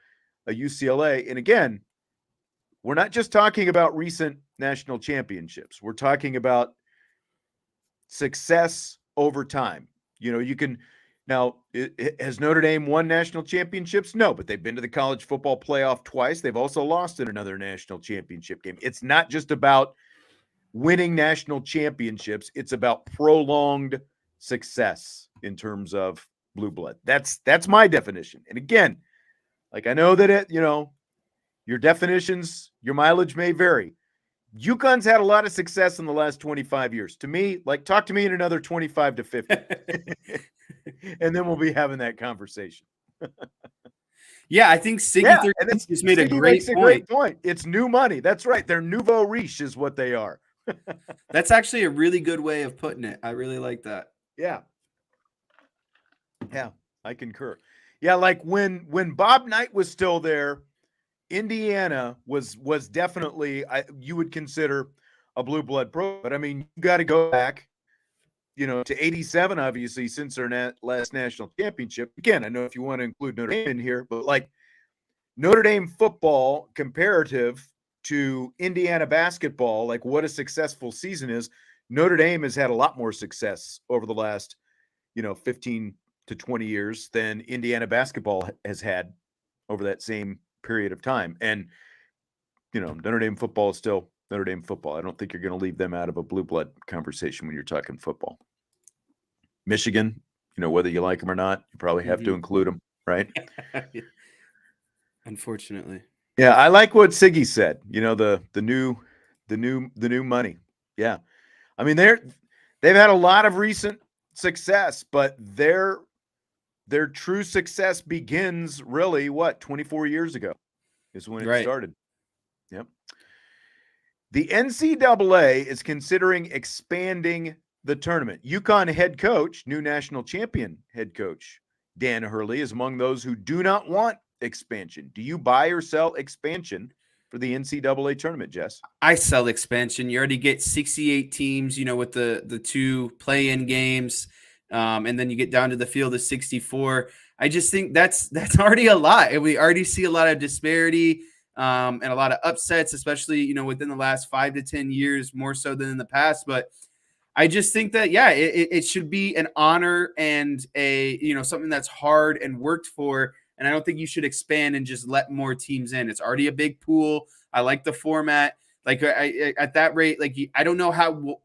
UCLA. And again, we're not just talking about recent national championships. We're talking about success over time. You know, you can now, has Notre Dame won national championships? No, but they've been to the college football playoff twice. They've also lost in another national championship game. It's not just about winning national championships. It's about prolonged success in terms of blue blood. That's my definition. And again, like, I know that you know, your definitions, your mileage may vary. UConn's had a lot of success in the last 25 years. To me, like, talk to me in another 25 to 50. And then we'll be having that conversation. Yeah, I think Siggy just made a great point. It's new money. That's right. They're nouveau riche is what they are. That's actually a really good way of putting it. I really like that. Yeah. Yeah, I concur. Yeah, like when Bob Knight was still there, Indiana was definitely, you would consider a blue blood pro. But I mean, you got to go back, you know, to 87, obviously, since their last national championship. Again, I know if you want to include Notre Dame in here, but like Notre Dame football comparative to Indiana basketball, like what a successful season is, Notre Dame has had a lot more success over the last, you know, 15 to 20 years than Indiana basketball has had over that same period of time. And, you know, Notre Dame football is still Notre Dame football. I don't think you're going to leave them out of a blue blood conversation when you're talking football. Michigan, you know, whether you like them or not, you probably have to include them, right? Unfortunately. Yeah, I like what Siggy said. You know, the new money. Yeah, I mean they've had a lot of recent success, but their true success begins really 24 years ago is when it started. Yep. The NCAA is considering expanding the tournament. UConn head coach, new national champion head coach Dan Hurley is among those who do not want expansion. Do you buy or sell expansion for the NCAA tournament, Jess? I sell expansion. You already get 68 teams, with the 2 play-in games, and then you get down to the field of 64. I just think that's already a lot. And we already see a lot of disparity and a lot of upsets, especially, within the last 5 to 10 years, more so than in the past. But I just think that, it should be an honor and something that's hard and worked for. And I don't think you should expand and just let more teams in. It's already a big pool. I like the format. Like at that rate, I don't know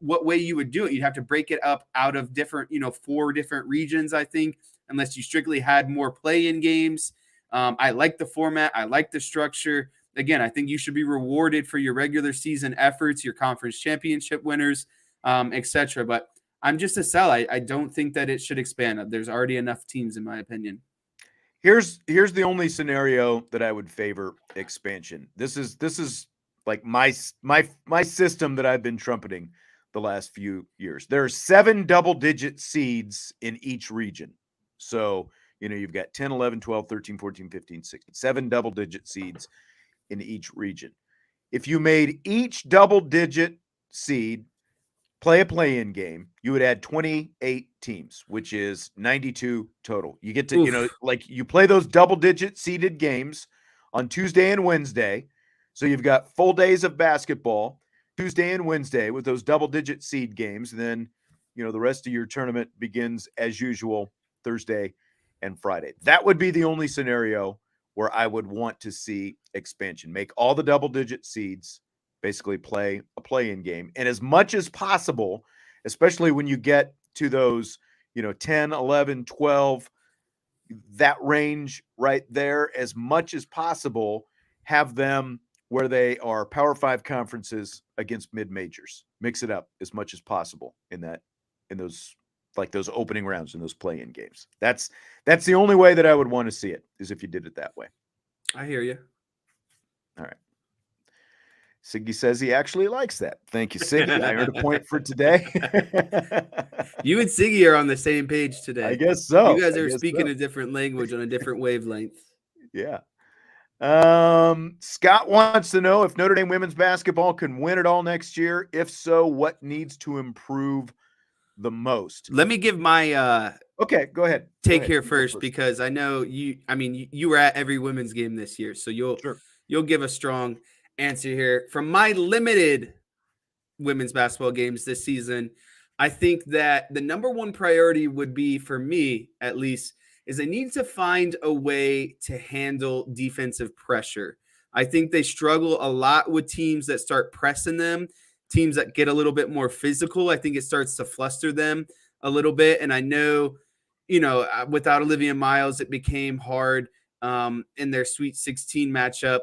what way you would do it. You'd have to break it up out of different, 4 different regions, I think, unless you strictly had more play-in games. I like the format. I like the structure. Again, I think you should be rewarded for your regular season efforts, your conference championship winners, etc. But I'm just a sell. I don't think that it should expand. There's already enough teams, in my opinion. Here's the only scenario that I would favor expansion. This is like my system that I've been trumpeting the last few years. There are 7 double-digit seeds in each region. So, you've got 10, 11, 12, 13, 14, 15, 16, 7 double-digit seeds in each region. If you made each double-digit seed play a play-in game, you would add 28 teams, which is 92 total. You get to, you play those double-digit seeded games on Tuesday and Wednesday. So you've got full days of basketball, Tuesday and Wednesday with those double-digit seed games. And then, the rest of your tournament begins as usual Thursday and Friday. That would be the only scenario where I would want to see expansion. Make all the double-digit seeds basically play a play-in game. And as much as possible, especially when you get to those, 10, 11, 12, that range right there, as much as possible, have them where they are Power 5 conferences against mid-majors. Mix it up as much as possible in those opening rounds in those play-in games. That's the only way that I would want to see it, is if you did it that way. I hear you. All right. Siggy says he actually likes that. Thank you, Siggy. I earned a point for today. You and Siggy are on the same page today. I guess so. You guys are speaking a different language on a different wavelength. Yeah. Scott wants to know if Notre Dame women's basketball can win it all next year. If so, what needs to improve the most? Let me give my okay, go ahead. Take here first, because I know you were at every women's game this year, so you'll give a strong answer here. From my limited women's basketball games this season, I think that the number one priority would be, for me at least, is they need to find a way to handle defensive pressure. I think they struggle a lot with teams that start pressing them, teams that get a little bit more physical. I think it starts to fluster them a little bit. And I know, without Olivia Miles, it became hard in their Sweet 16 matchup.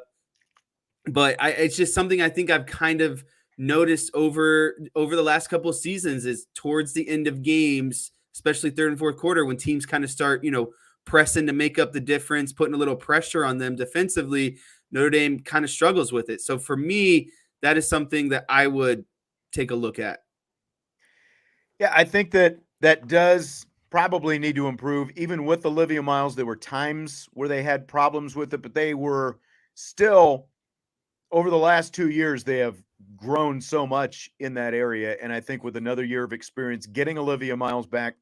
But it's just something I think I've kind of noticed over the last couple of seasons, is towards the end of games, especially third and fourth quarter, when teams kind of start, pressing to make up the difference, putting a little pressure on them defensively, Notre Dame kind of struggles with it. So for me, that is something that I would take a look at. Yeah, I think that does probably need to improve. Even with Olivia Miles, there were times where they had problems with it, but they were still, over the last 2 years, they have grown so much in that area. And I think with another year of experience, getting Olivia Miles back,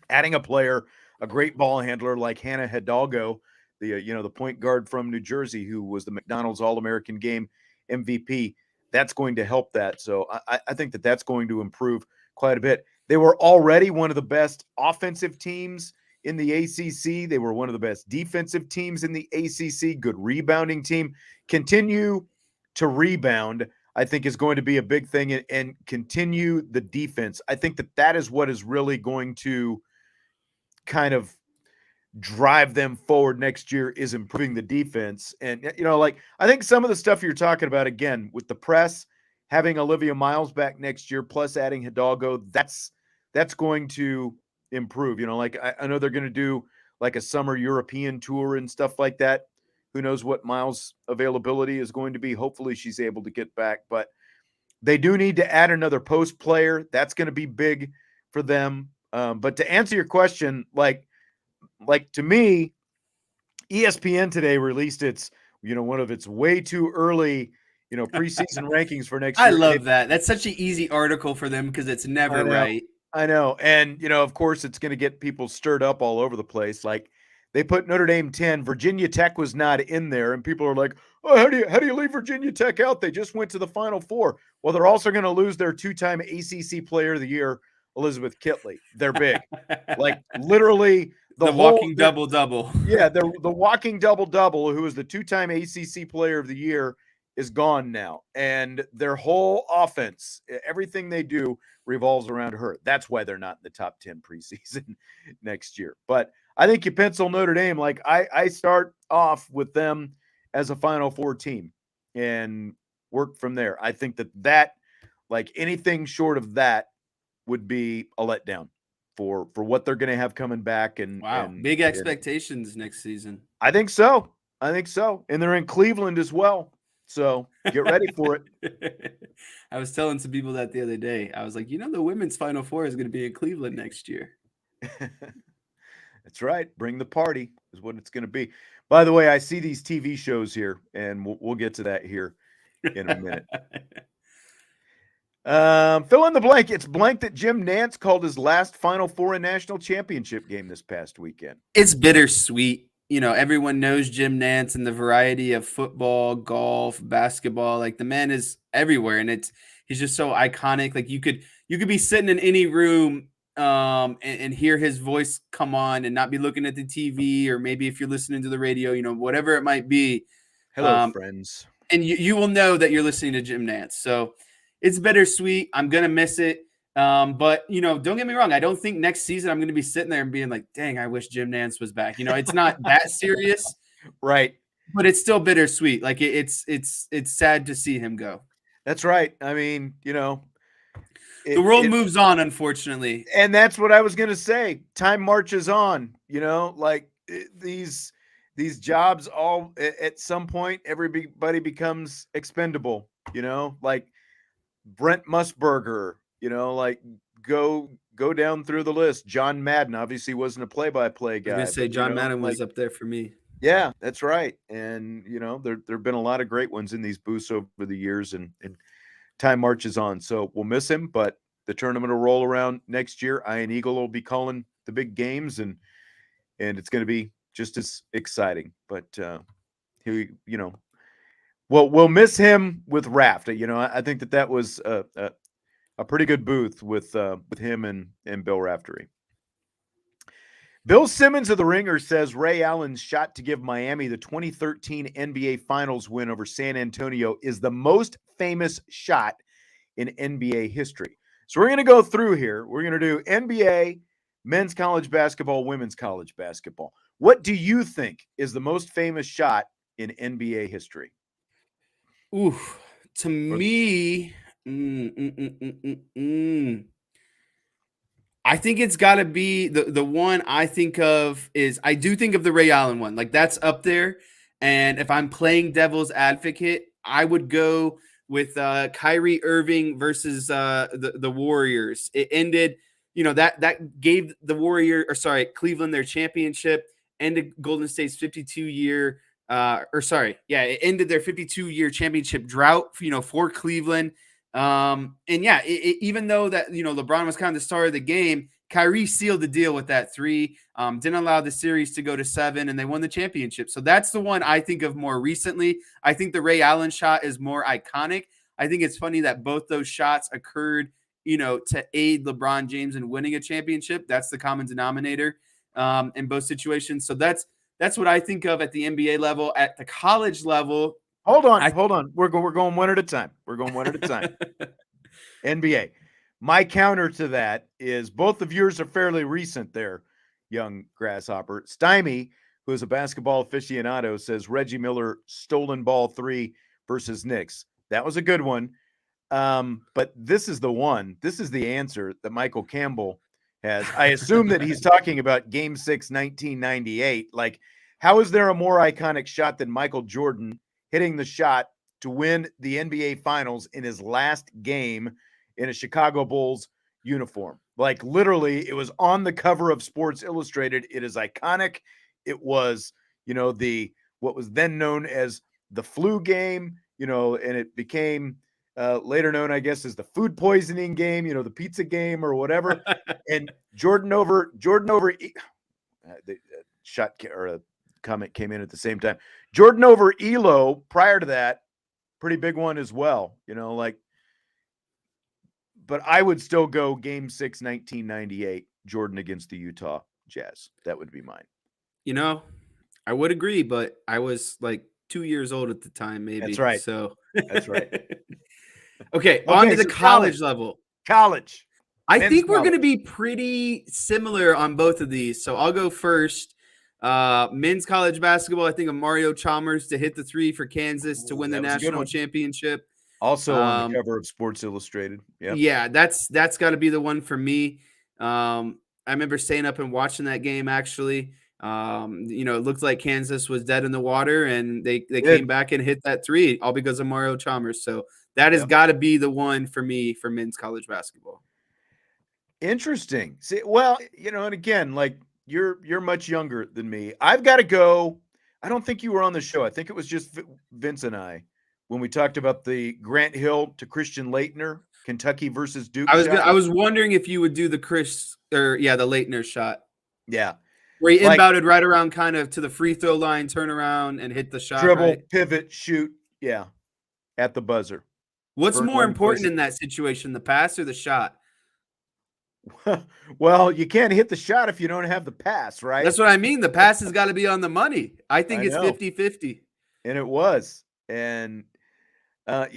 adding a player, a great ball handler like Hannah Hidalgo, the point guard from New Jersey, who was the McDonald's All-American Game MVP, that's going to help that. So I think that that's going to improve quite a bit. They were already one of the best offensive teams in the ACC. They were one of the best defensive teams in the ACC, good rebounding team. Continue to rebound, I think, is going to be a big thing, and continue the defense. I think that is what is really going to kind of drive them forward next year, is improving the defense. And, I think some of the stuff you're talking about, again, with the press, having Olivia Miles back next year, plus adding Hidalgo, that's going to improve. Like I know they're going to do like a summer European tour and stuff like that. Who knows what Miles' availability is going to be? Hopefully she's able to get back, but they do need to add another post player. That's going to be big for them. But to answer your question, like to me, ESPN today released its, one of its way too early, preseason rankings for next I year. love that. That's such an easy article for them because it's never right. I know. And, of course, it's going to get people stirred up all over the place. Like they put Notre Dame 10. Virginia Tech was not in there. And people are like, oh, how do you leave Virginia Tech out? They just went to the Final Four. Well, they're also going to lose their 2-time ACC Player of the Year, Elizabeth Kitley. They're big. Like literally the walking double-double. Yeah, the walking double-double, who is the 2-time ACC Player of the Year, is gone now. And their whole offense, everything they do revolves around her. That's why they're not in the top 10 preseason next year. But I think you pencil Notre Dame. Like I start off with them as a Final Four team and work from there. I think that like anything short of that would be a letdown for what they're going to have coming back. And big expectations next season. I think so. And they're in Cleveland as well. So get ready for it. I was telling some people that the other day. I was like, the women's Final Four is going to be in Cleveland next year. That's right. Bring the party is what it's going to be. By the way, I see these TV shows here, and we'll get to that here in a minute. Fill in the blank. It's blank that Jim Nantz called his last Final Four and national championship game this past weekend. It's bittersweet. Everyone knows Jim Nantz and the variety of football, golf, basketball. Like the man is everywhere, and he's just so iconic. Like you could be sitting in any room and hear his voice come on and not be looking at the TV, or maybe if you're listening to the radio, whatever it might be. Hello, friends. And you will know that you're listening to Jim Nantz. So it's bittersweet. I'm gonna miss it. But don't get me wrong. I don't think next season I'm going to be sitting there and being like, dang, I wish Jim Nantz was back. It's not that serious. Right. But it's still bittersweet. Like it's sad to see him go. That's right. I mean, the world moves on, unfortunately. And that's what I was going to say. Time marches on, like these jobs all at some point, everybody becomes expendable, like Brent Musburger, like go down through the list. John Madden obviously wasn't a play-by-play guy. I was gonna say John Madden was up there for me. Yeah, that's right. And there've been a lot of great ones in these booths over the years, and time marches on. So we'll miss him, but the tournament will roll around next year. Ian Eagle will be calling the big games, and it's going to be just as exciting. But we'll miss him with Raft. I think that was a pretty good booth with him and Bill Raftery. Bill Simmons of The Ringer says Ray Allen's shot to give Miami the 2013 NBA Finals win over San Antonio is the most famous shot in NBA history. So we're going to go through here. We're going to do NBA, men's college basketball, women's college basketball. What do you think is the most famous shot in NBA history? Ooh, to me, I think it's got to be the one I think of is I do think of the Ray Allen one. Like that's up there. And if I'm playing devil's advocate, I would go with Kyrie Irving versus the Warriors. It ended, that gave the Cleveland their championship, ended Golden State's 52-year it ended their 52-year championship drought, for Cleveland. Even though that, LeBron was kind of the star of the game, Kyrie sealed the deal with that 3, didn't allow the series to go to 7, and they won the championship. So that's the one I think of more recently. I think the Ray Allen shot is more iconic. I think it's funny that both those shots occurred, to aid LeBron James in winning a championship. That's the common denominator in both situations. So that's what I think of at the NBA level. At the college level, Hold on. We're going one at a time. NBA. My counter to that is both of yours are fairly recent there, young grasshopper. Stymie, who is a basketball aficionado, says Reggie Miller stolen ball 3 versus Knicks. That was a good one. But this is the one. This is the answer that Michael Campbell has. I assume that he's talking about Game 6, 1998. Like, how is there a more iconic shot than Michael Jordan hitting the shot to win the NBA Finals in his last game in a Chicago Bulls uniform? Like, literally, it was on the cover of Sports Illustrated. It is iconic. It was, what was then known as the flu game, and it became later known, I guess, as the food poisoning game, the pizza game or whatever. And Jordan over the shot or a comment came in at the same time. Jordan over Elo prior to that, pretty big one as well. But I would still go Game 6, 1998, Jordan against the Utah Jazz. That would be mine. I would agree, but I was like 2 years old at the time, maybe. That's right. So that's right. Okay, on to the college level. College. I think we're going to be pretty similar on both of these. So I'll go first. Men's college basketball, I think of Mario Chalmers to hit the three for Kansas to win the national championship. Also on the cover of Sports Illustrated. Yeah, that's got to be the one for me. I remember staying up and watching that game, actually. It looked like Kansas was dead in the water, and they came back and hit that three, all because of Mario Chalmers. So that has got to be the one for me for men's college basketball. Interesting. See, well, and again, like you're much younger than me. I've got to go. I don't think you were on the show. I think it was just Vince and I when we talked about the Grant Hill to Christian Laettner, Kentucky versus Duke. I was wondering if you would do the the Laettner shot. Yeah. Where he inbounded right around kind of to the free throw line, turn around and hit the shot. Dribble, pivot, shoot. Yeah. At the buzzer. What's more important in that situation, the pass or the shot? Well, you can't hit the shot if you don't have the pass, right? That's what I mean. The pass has got to be on the money. I think it's 50-50. And it was. And I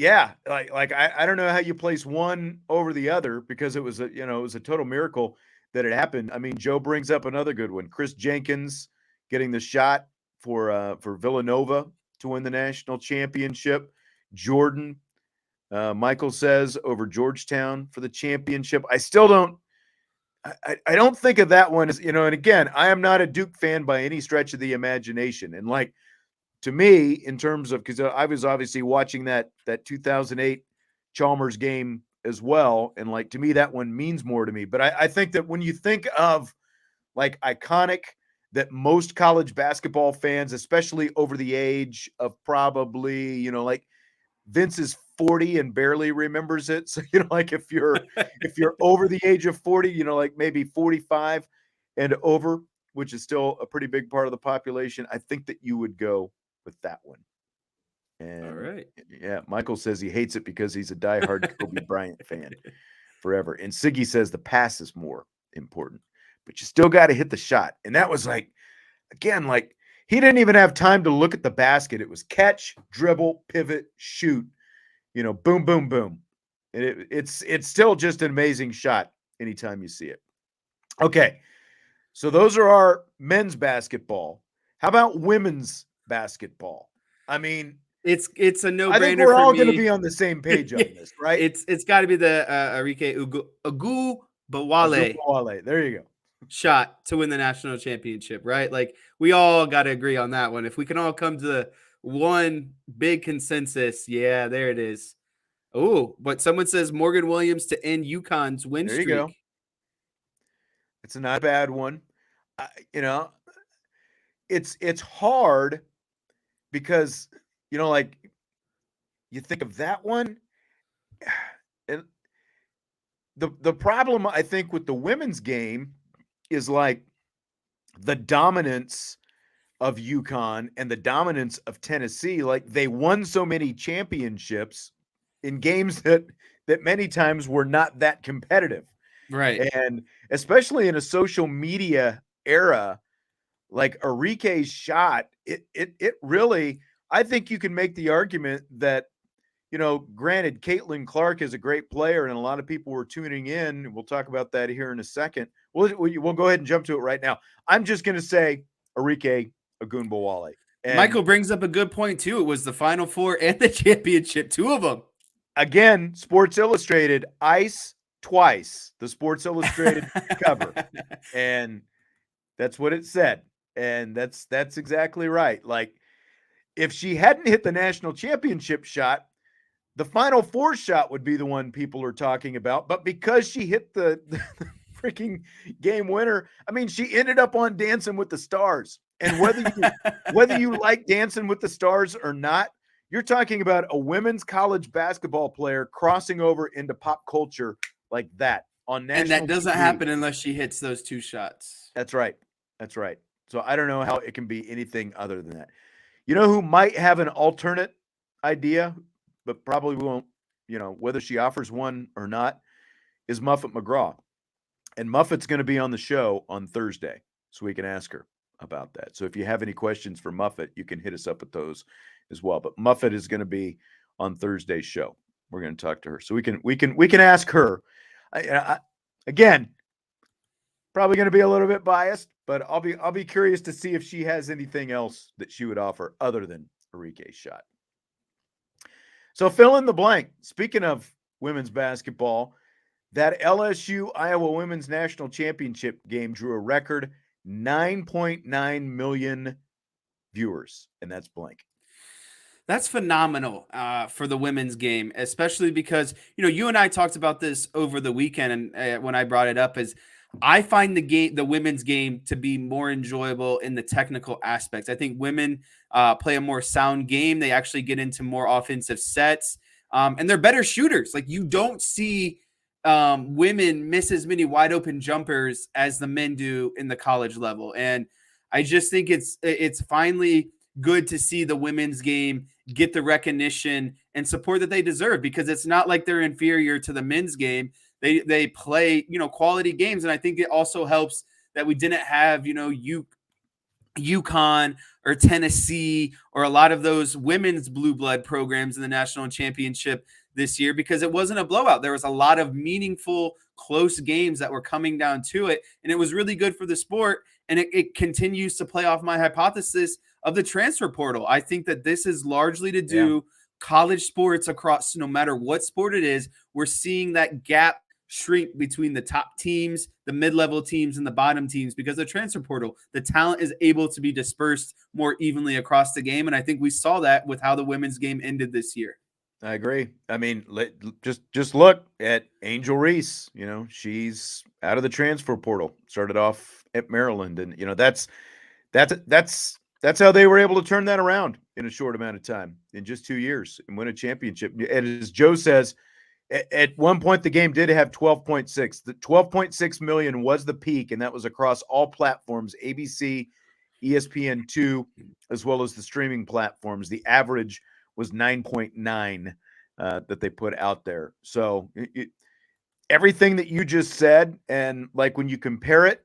don't know how you place one over the other because it was a total miracle that it happened. I mean, Joe brings up another good one. Chris Jenkins getting the shot for Villanova to win the national championship. Jordan, Michael says, over Georgetown for the championship. I still don't. I don't think of that one as, and again, I am not a Duke fan by any stretch of the imagination. And to me, in terms of, because I was obviously watching that 2008 Chalmers game as well. And to me, that one means more to me. But I think that when you think of iconic, that most college basketball fans, especially over the age of probably, Vince is 40 and barely remembers it. So, if you're over the age of 40, maybe 45 and over, which is still a pretty big part of the population, I think that you would go with that one. And all right. Yeah, Michael says he hates it because he's a diehard Kobe Bryant fan forever. And Siggy says the pass is more important, but you still got to hit the shot. And that was he didn't even have time to look at the basket. It was catch, dribble, pivot, shoot, boom, boom, boom. And it's still just an amazing shot anytime you see it. Okay. So those are our men's basketball. How about women's basketball? I mean, it's a no-brainer. I think we're all going to be on the same page on this, right? It's got to be the Arike Ogunbowale. There you go. Shot to win the national championship, right? We all got to agree on that one. If we can all come to one big consensus, yeah, there it is. Oh, but someone says Morgan Williams to end UConn's win streak. There you go. It's not a bad one. It's hard because you think of that one, and the problem I think with the women's game is the dominance of UConn and the dominance of Tennessee. They won so many championships in games that many times were not that competitive. Right. And especially in a social media era, Arike's shot, it really, I think you can make the argument that, granted, Caitlin Clark is a great player and a lot of people were tuning in. We'll talk about that here in a second. We'll go ahead and jump to it right now. I'm just going to say Arike Ogunbowale. Michael brings up a good point too. It was the Final Four and the championship, two of them. Again, Sports Illustrated, ice, twice the Sports Illustrated cover, and that's what it said. And that's exactly right. Like, if she hadn't hit the national championship shot, the Final Four shot would be the one people are talking about. But because she hit the freaking game winner, I mean, she ended up on Dancing with the Stars. And whether you like Dancing with the Stars or not, you're talking about a women's college basketball player crossing over into pop culture like that on national. And that doesn't TV. happen unless she hits those 2 shots. That's right. That's right. So I don't know how it can be anything other than that. You know who might have an alternate idea, but probably won't, whether she offers one or not, is Muffet McGraw. And Muffet's going to be on the show on Thursday, so we can ask her about that. So if you have any questions for Muffet, you can hit us up with those as well. But Muffet is going to be on Thursday's show. We're going to talk to her, so we can ask her. Again, probably going to be a little bit biased, but I'll be curious to see if she has anything else that she would offer other than Arike's shot. So fill in the blank. Speaking of women's basketball, that LSU Iowa Women's National Championship game drew a record 9.9 million viewers, and that's blank. That's phenomenal for the women's game, especially because, you and I talked about this over the weekend, and when I brought it up, is I find the women's game to be more enjoyable in the technical aspects. I think women play a more sound game. They actually get into more offensive sets, and they're better shooters. Like, you don't see women miss as many wide open jumpers as the men do in the college level. And I just think it's finally good to see the women's game get the recognition and support that they deserve, because it's not like they're inferior to the men's game. They play, quality games. And I think it also helps that we didn't have, UConn or Tennessee or a lot of those women's blue blood programs in the national championship this year, because it wasn't a blowout. There was a lot of meaningful, close games that were coming down to it. And it was really good for the sport. And it continues to play off my hypothesis of the transfer portal. I think that this is largely to do college sports across, no matter what sport it is. We're seeing that gap shrink between the top teams, the mid-level teams, and the bottom teams because of the transfer portal. The talent is able to be dispersed more evenly across the game. And I think we saw that with how the women's game ended this year. I agree. I mean, just look at Angel Reese. She's out of the transfer portal, started off at Maryland, and that's how they were able to turn that around in a short amount of time, in just 2 years, and win a championship. And as Joe says, at one point the game did have 12.6. The 12.6 million was the peak, and that was across all platforms: ABC, ESPN2, as well as the streaming platforms. The average was 9.9 that they put out there. So everything that you just said, and like when you compare it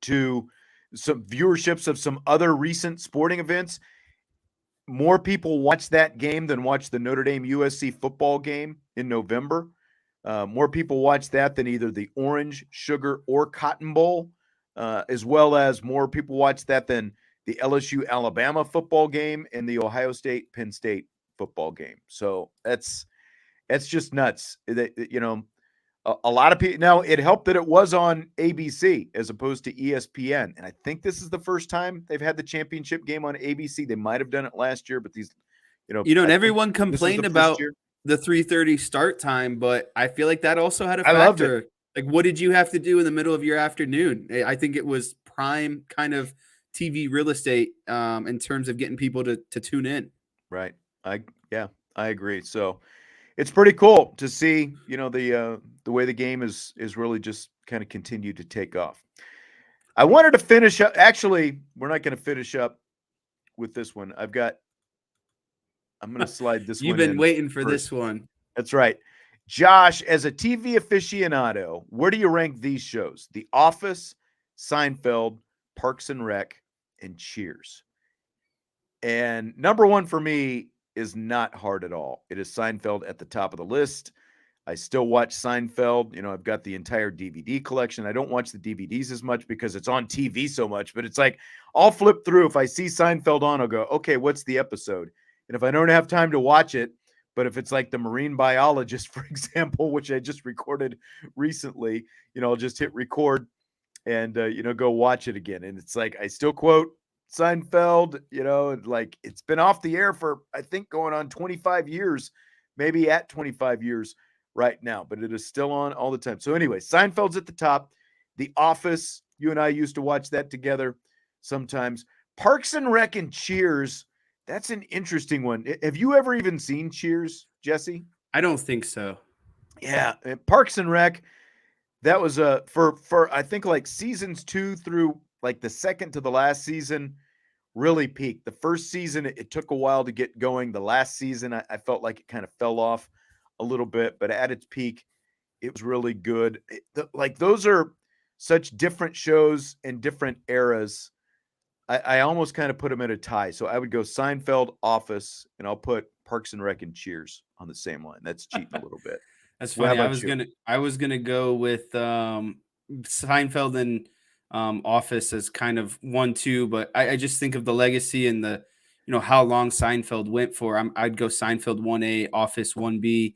to some viewerships of some other recent sporting events, more people watch that game than watch the Notre Dame USC football game in November. More people watch that than either the Orange, Sugar, or Cotton Bowl, as well as more people watch that than the LSU Alabama football game and the Ohio State Penn State football game. So that's just nuts. A lot of people. Now, it helped that it was on ABC as opposed to ESPN, and I think this is the first time they've had the championship game on ABC. They might have done it last year, but these, and everyone complained about the 3:30 start time, but I feel like that also had a factor. I loved it. Like, what did you have to do in the middle of your afternoon? I think it was prime kind of TV real estate in terms of getting people to tune in. Right. I agree. So it's pretty cool to see, the way the game is really just kind of continued to take off. I wanted to finish up. Actually, we're not going to finish up with this one. I'm going to slide this one in. You've been waiting for this one. That's right. Josh, as a TV aficionado, where do you rank these shows? The Office, Seinfeld, Parks and Rec, and Cheers. And number one for me is not hard at all. It is Seinfeld at the top of the list. I still watch Seinfeld. I've got the entire DVD collection. I don't watch the DVDs as much because it's on TV so much, but it's like I'll flip through. If I see Seinfeld on, I'll go, okay, what's the episode? And if I don't have time to watch it, But if it's like the marine biologist, for example, which I just recorded recently, I'll just hit record and, go watch it again. And it's like, I still quote Seinfeld, like it's been off the air for, I think, going on 25 years, maybe at 25 years right now, but it is still on all the time. So anyway, Seinfeld's at the top. The Office, you and I used to watch that together sometimes. Parks and Rec and Cheers, that's an interesting one. Have you ever even seen Cheers, Jesse? I don't think so. Yeah, Parks and Rec, that was for I think like seasons 2 through like the second to the last season really peaked. The first season, it took a while to get going. The last season, I felt like it kind of fell off a little bit, but at its peak, it was really good. Like those are such different shows and different eras. I almost kind of put them in a tie. So I would go Seinfeld, Office, and I'll put Parks and Rec and Cheers on the same line. That's cheating a little bit. That's funny. I was gonna go with Seinfeld and Office as kind of 1-2, but I just think of the legacy and the how long Seinfeld went for. I'd go Seinfeld 1A, Office 1B,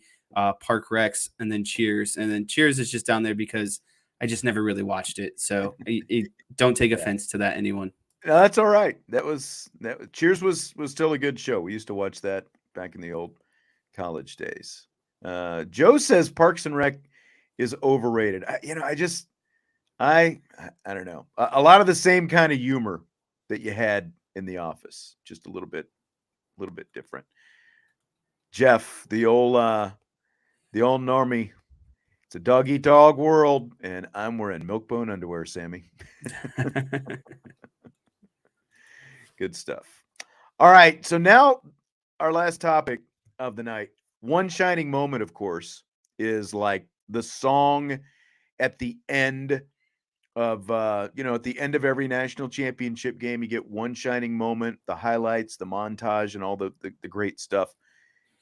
Park Recs, and then Cheers. And then Cheers is just down there because I just never really watched it. So don't take offense to that, anyone. No, that's all right. Cheers was still a good show. We used to watch that back in the old college days. Joe says Parks and Rec is overrated. I don't know. A lot of the same kind of humor that you had in The Office, just a little bit different. Jeff, the old normie. It's a dog-eat-dog world, and I'm wearing milk-bone underwear, Sammy. Good stuff. All right, so now our last topic of the night. One shining moment, of course, is like the song at the end of, at the end of every national championship game. You get one shining moment, the highlights, the montage, and all the great stuff.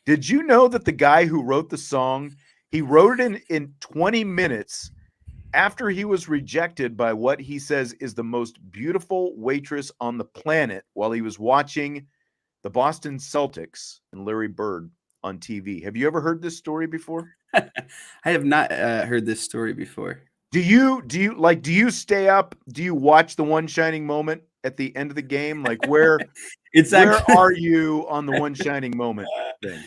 Did you know that the guy who wrote the song, he wrote it in 20 minutes after he was rejected by what he says is the most beautiful waitress on the planet while he was watching the Boston Celtics and Larry Bird on TV. Have you ever heard this story before? I have not heard this story before. Do you stay up? Do you watch the one shining moment at the end of the game? Like where are you on the one shining moment thing?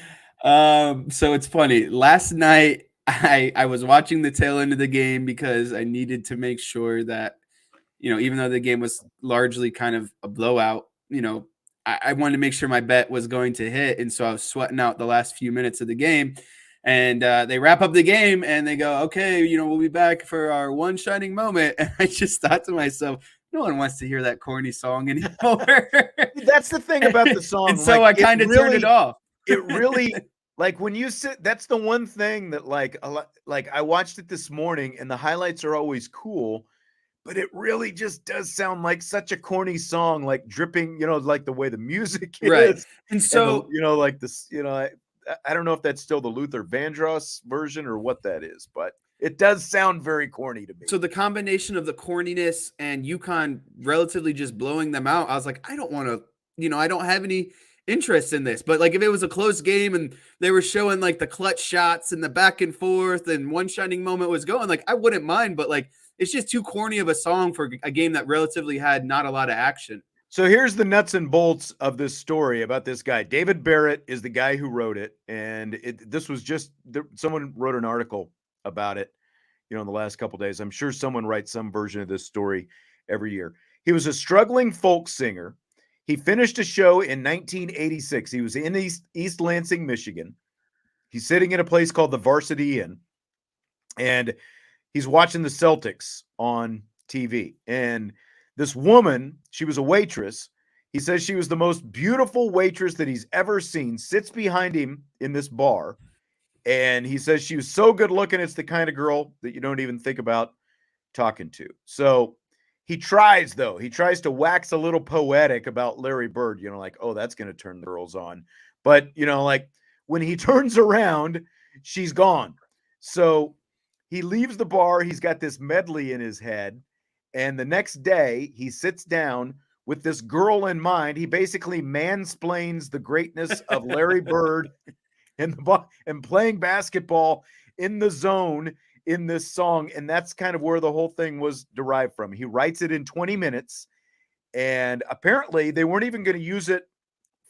So it's funny. Last night I was watching the tail end of the game because I needed to make sure that, even though the game was largely kind of a blowout, I wanted to make sure my bet was going to hit. And so I was sweating out the last few minutes of the game. And they wrap up the game and they go, okay, we'll be back for our one shining moment. And I just thought to myself, no one wants to hear that corny song anymore. That's the thing about the song. And so I kind of turned it off. It really, like when you sit, that's the one thing that like I watched it this morning and the highlights are always cool, but it really just does sound like such a corny song, like dripping, like the way the music is. Right. And so, like this, I don't know if that's still the Luther Vandross version or what that is, but it does sound very corny to me. So the combination of the corniness and UConn relatively just blowing them out, I was like, I don't want to, I don't have any interest in this. But like if it was a close game and they were showing like the clutch shots and the back and forth and one shining moment was going, like I wouldn't mind, but like it's just too corny of a song for a game that relatively had not a lot of action. So here's the nuts and bolts of this story about this guy. David Barrett is the guy who wrote it. And this was just, someone wrote an article about it, in the last couple of days. I'm sure someone writes some version of this story every year. He was a struggling folk singer. He finished a show in 1986. He was in East Lansing, Michigan. He's sitting in a place called the Varsity Inn. And he's watching the Celtics on TV. And this woman, she was a waitress. He says she was the most beautiful waitress that he's ever seen, sits behind him in this bar. And he says she was so good looking, it's the kind of girl that you don't even think about talking to. So he tries to wax a little poetic about Larry Bird, like, oh, that's going to turn the girls on. But, like when he turns around, she's gone. So he leaves the bar. He's got this medley in his head. And the next day he sits down with this girl in mind. He basically mansplains the greatness of Larry Bird and playing basketball in the zone in this song. And that's kind of where the whole thing was derived from. He writes it in 20 minutes. And apparently they weren't even going to use it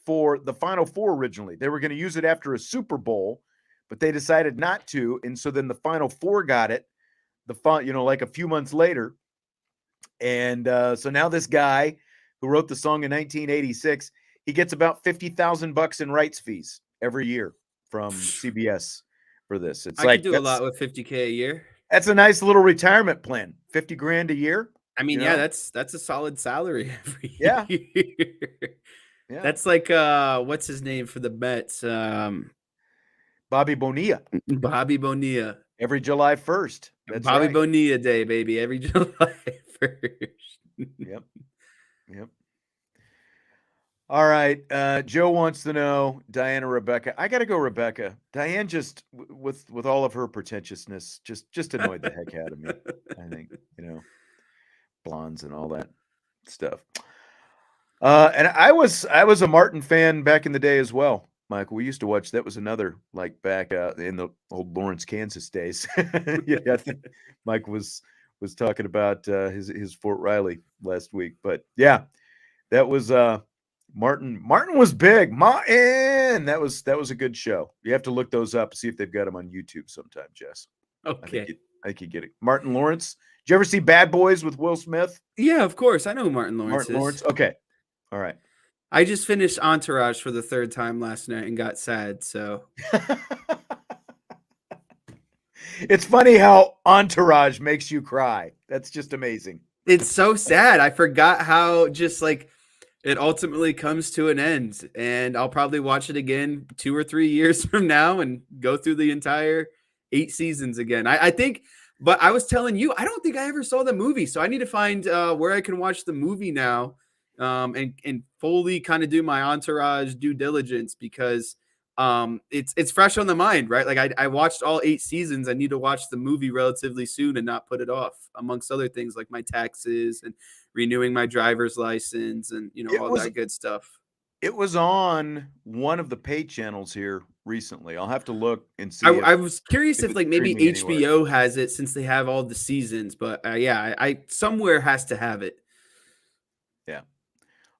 for the Final Four originally. They were going to use it after a Super Bowl, but they decided not to. And so then the Final Four got it, like a few months later. And so now this guy who wrote the song in 1986, he gets about $50,000 in rights fees every year from CBS for this. It's I could do a lot with $50K a year. That's a nice little retirement plan. $50,000 a year. I mean, yeah, that's a solid salary every year. Yeah. That's like what's his name for the Mets? Bobby Bonilla. Bobby Bonilla. Every July 1st. That's Bobby right. Bonilla Day, baby. Every July 1st. Yep. All right. Joe wants to know, Diana, Rebecca. I got to go, Rebecca. Diane just, with all of her pretentiousness, just annoyed the heck out of me. I think, blondes and all that stuff. And I was a Martin fan back in the day as well, Michael. We used to watch. That was another, like, back in the old Lawrence, Kansas days. Yeah, I think Mike was talking about his Fort Riley last week. But yeah, that was Martin. Martin was big. Martin. That was a good show. You have to look those up, see if they've got them on YouTube sometime, Jess. Okay. I could get it. Martin Lawrence. Did you ever see Bad Boys with Will Smith? Yeah, of course. I know who Martin Lawrence is. Lawrence. Okay. All right. I just finished Entourage for the 3rd time last night and got sad. So it's funny how Entourage makes you cry. That's just amazing. It's so sad. I forgot how just like it ultimately comes to an end, and I'll probably watch it again 2 or 3 years from now and go through the entire 8 seasons again. I think, but I was telling you, I don't think I ever saw the movie, so I need to find where I can watch the movie now. And fully kind of do my Entourage due diligence, because it's fresh on the mind, right? Like I watched all 8 seasons. I need to watch the movie relatively soon and not put it off, amongst other things like my taxes and renewing my driver's license and all that good stuff. It was on one of the pay channels here recently. I'll have to look and see. I was curious if like maybe HBO has it, since they have all the seasons, but yeah, I somewhere has to have it. Yeah.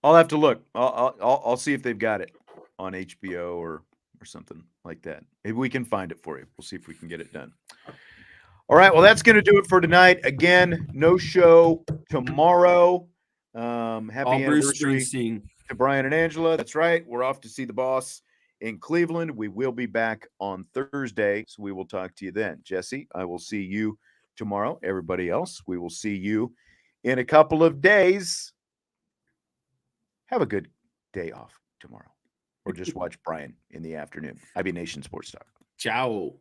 I'll have to look. I'll see if they've got it on HBO or something like that. Maybe we can find it for you. We'll see if we can get it done. All right. Well, that's going to do it for tonight. Again, no show tomorrow. Happy anniversary to Brian and Angela. That's right. We're off to see the boss in Cleveland. We will be back on Thursday, so we will talk to you then. Jesse, I will see you tomorrow. Everybody else, we will see you in a couple of days. Have a good day off tomorrow, or just watch Brian in the afternoon. IB Nation Sports Talk. Ciao.